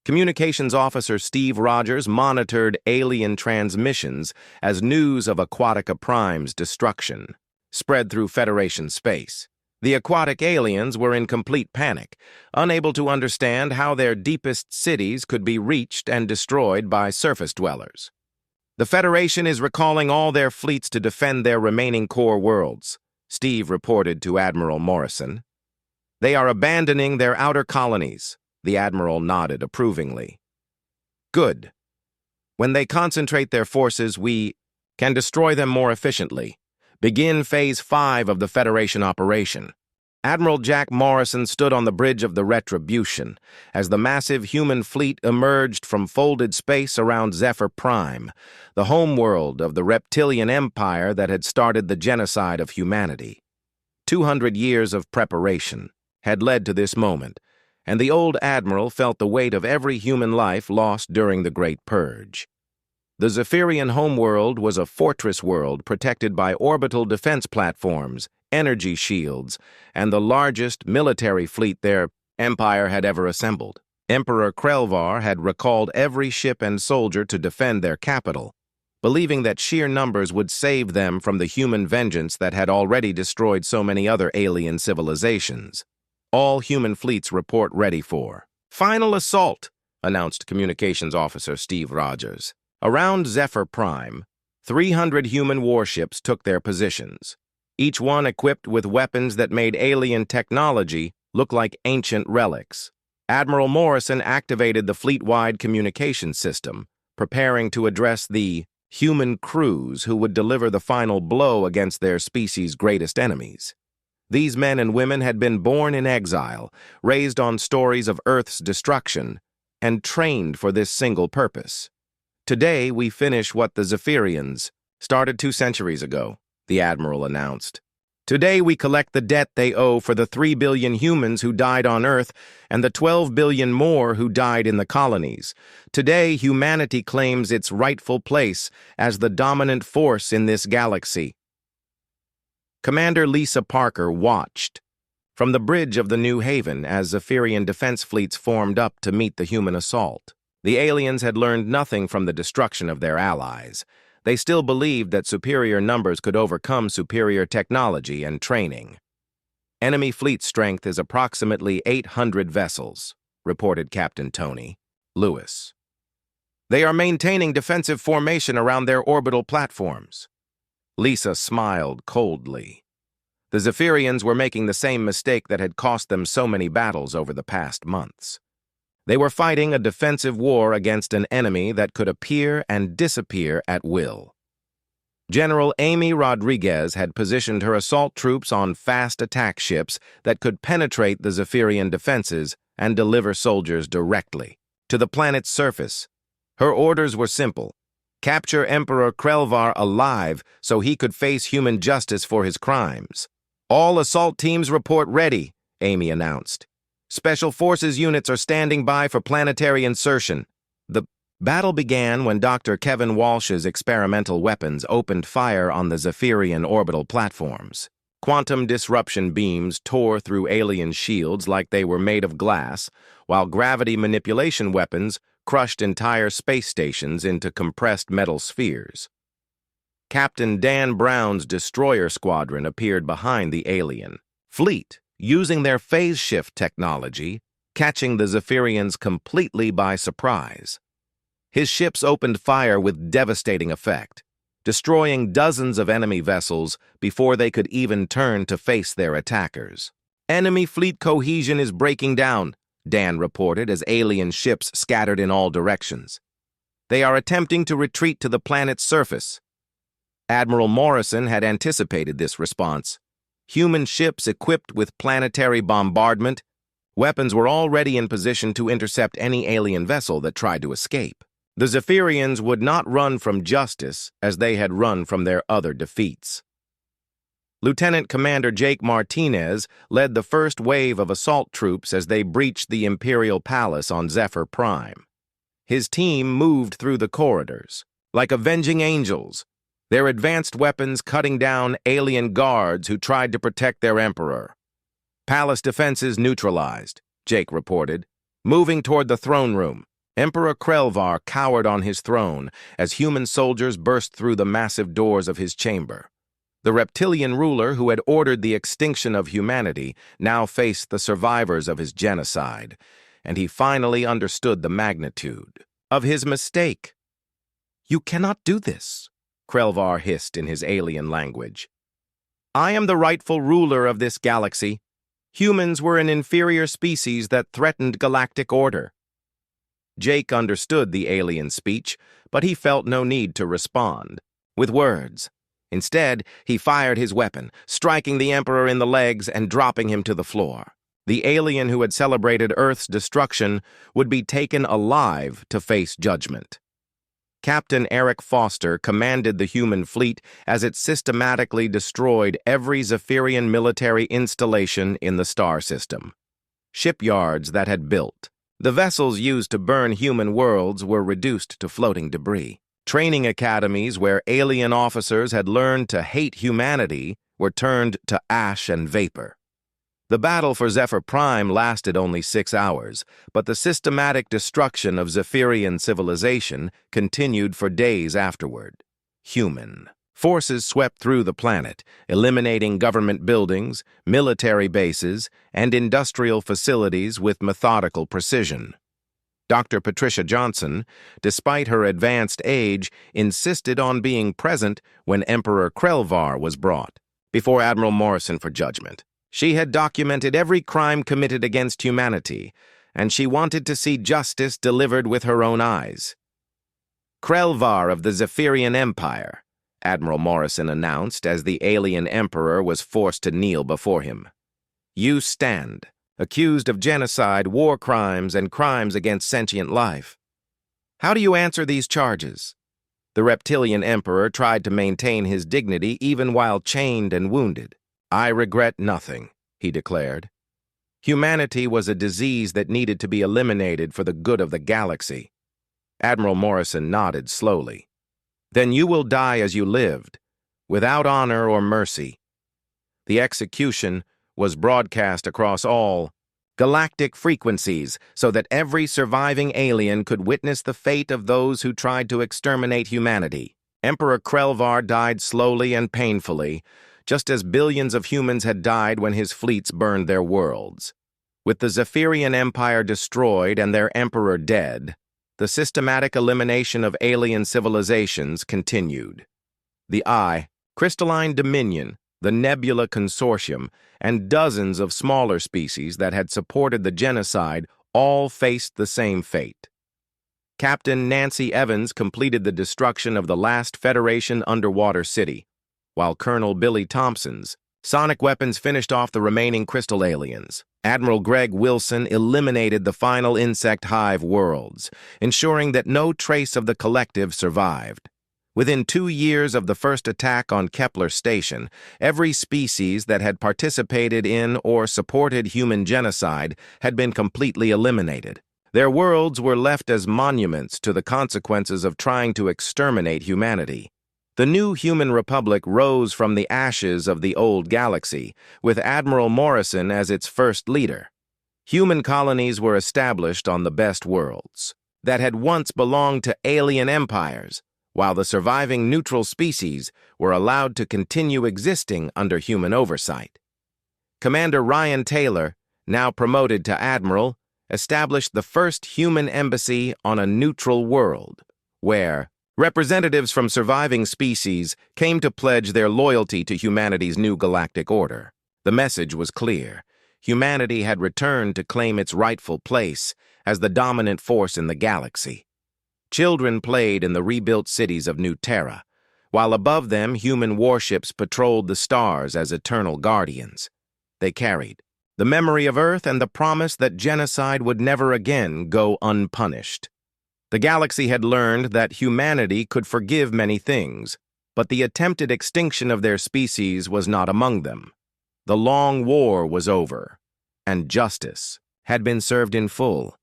Communications Officer Steve Rogers monitored alien transmissions as news of Aquatica Prime's destruction spread through Federation space. The aquatic aliens were in complete panic, unable to understand how their deepest cities could be reached and destroyed by surface dwellers. The Federation is recalling all their fleets to defend their remaining core worlds, Steve reported to Admiral Morrison. They are abandoning their outer colonies, the Admiral nodded approvingly. Good. When they concentrate their forces, we can destroy them more efficiently. Begin Phase 5 of the Federation operation. Admiral Jack Morrison stood on the bridge of the Retribution as the massive human fleet emerged from folded space around Zephyr Prime, the homeworld of the reptilian empire that had started the genocide of humanity. 200 years of preparation had led to this moment, and the old Admiral felt the weight of every human life lost during the Great Purge. The Zephyrian homeworld was a fortress world protected by orbital defense platforms, energy shields, and the largest military fleet their empire had ever assembled. Emperor Krelvar had recalled every ship and soldier to defend their capital, believing that sheer numbers would save them from the human vengeance that had already destroyed so many other alien civilizations. All human fleets report ready for final assault, announced Communications Officer Steve Rogers. Around Zephyr Prime, 300 human warships took their positions, each one equipped with weapons that made alien technology look like ancient relics. Admiral Morrison activated the fleet-wide communication system, preparing to address the human crews who would deliver the final blow against their species' greatest enemies. These men and women had been born in exile, raised on stories of Earth's destruction, and trained for this single purpose. Today, we finish what the Zephyrians started 2 centuries ago, the Admiral announced. Today, we collect the debt they owe for the 3 billion humans who died on Earth and the 12 billion more who died in the colonies. Today, humanity claims its rightful place as the dominant force in this galaxy. Commander Lisa Parker watched from the bridge of the New Haven as Zephyrian defense fleets formed up to meet the human assault. The aliens had learned nothing from the destruction of their allies. They still believed that superior numbers could overcome superior technology and training. Enemy fleet strength is approximately 800 vessels, reported Captain Tony Lewis. They are maintaining defensive formation around their orbital platforms. Lisa smiled coldly. The Zephyrians were making the same mistake that had cost them so many battles over the past months. They were fighting a defensive war against an enemy that could appear and disappear at will. General Amy Rodriguez had positioned her assault troops on fast attack ships that could penetrate the Zephyrian defenses and deliver soldiers directly to the planet's surface. Her orders were simple: capture Emperor Krelvar alive so he could face human justice for his crimes. All assault teams report ready, Amy announced. Special Forces units are standing by for planetary insertion. The battle began when Dr. Kevin Walsh's experimental weapons opened fire on the Zephyrian orbital platforms. Quantum disruption beams tore through alien shields like they were made of glass, while gravity manipulation weapons crushed entire space stations into compressed metal spheres. Captain Dan Brown's destroyer squadron appeared behind the alien fleet, using their phase shift technology, catching the Zephyrians completely by surprise. His ships opened fire with devastating effect, destroying dozens of enemy vessels before they could even turn to face their attackers. Enemy fleet cohesion is breaking down, Dan reported as alien ships scattered in all directions. They are attempting to retreat to the planet's surface. Admiral Morrison had anticipated this response. Human ships equipped with planetary bombardment, weapons were already in position to intercept any alien vessel that tried to escape. The Zephyrians would not run from justice as they had run from their other defeats. Lieutenant Commander Jake Martinez led the first wave of assault troops as they breached the Imperial Palace on Zephyr Prime. His team moved through the corridors, like avenging angels, their advanced weapons cutting down alien guards who tried to protect their emperor. Palace defenses neutralized, Jake reported. Moving toward the throne room, Emperor Krelvar cowered on his throne as human soldiers burst through the massive doors of his chamber. The reptilian ruler who had ordered the extinction of humanity now faced the survivors of his genocide, and he finally understood the magnitude of his mistake. "You cannot do this," Krelvar hissed in his alien language. "I am the rightful ruler of this galaxy. Humans were an inferior species that threatened galactic order." Jake understood the alien speech, but he felt no need to respond with words. Instead, he fired his weapon, striking the Emperor in the legs and dropping him to the floor. The alien who had celebrated Earth's destruction would be taken alive to face judgment. Captain Eric Foster commanded the human fleet as it systematically destroyed every Zephyrian military installation in the star system. Shipyards that had built. The vessels used to burn human worlds were reduced to floating debris. Training academies where alien officers had learned to hate humanity were turned to ash and vapor. The battle for Zephyr Prime lasted only 6 hours, but the systematic destruction of Zephyrian civilization continued for days afterward. Human forces swept through the planet, eliminating government buildings, military bases, and industrial facilities with methodical precision. Dr. Patricia Johnson, despite her advanced age, insisted on being present when Emperor Krelvar was brought before Admiral Morrison for judgment. She had documented every crime committed against humanity, and she wanted to see justice delivered with her own eyes. "Krelvar of the Zephyrian Empire," Admiral Morrison announced as the alien emperor was forced to kneel before him. "You stand, accused of genocide, war crimes, and crimes against sentient life. How do you answer these charges?" The reptilian emperor tried to maintain his dignity even while chained and wounded. "I regret nothing," he declared. Humanity was a disease that needed to be eliminated for the good of the galaxy. Admiral Morrison nodded slowly. "Then you will die as you lived, without honor or mercy." The execution was broadcast across all galactic frequencies so that every surviving alien could witness the fate of those who tried to exterminate humanity. Emperor Krelvar died slowly and painfully, just as billions of humans had died when his fleets burned their worlds. With the Zephyrian Empire destroyed and their emperor dead, the systematic elimination of alien civilizations continued. The Eye, Crystalline Dominion, the Nebula Consortium, and dozens of smaller species that had supported the genocide all faced the same fate. Captain Nancy Evans completed the destruction of the last Federation underwater city, while Colonel Billy Thompson's sonic weapons finished off the remaining crystal aliens. Admiral Greg Wilson eliminated the final insect hive worlds, ensuring that no trace of the collective survived. Within 2 years of the first attack on Kepler Station, every species that had participated in or supported human genocide had been completely eliminated. Their worlds were left as monuments to the consequences of trying to exterminate humanity. The new human republic rose from the ashes of the old galaxy, with Admiral Morrison as its first leader. Human colonies were established on the best worlds that had once belonged to alien empires, while the surviving neutral species were allowed to continue existing under human oversight. Commander Ryan Taylor, now promoted to admiral, established the first human embassy on a neutral world, where representatives from surviving species came to pledge their loyalty to humanity's new galactic order. The message was clear. Humanity had returned to claim its rightful place as the dominant force in the galaxy. Children played in the rebuilt cities of New Terra, while above them human warships patrolled the stars as eternal guardians. They carried the memory of Earth and the promise that genocide would never again go unpunished. The galaxy had learned that humanity could forgive many things, but the attempted extinction of their species was not among them. The long war was over, and justice had been served in full.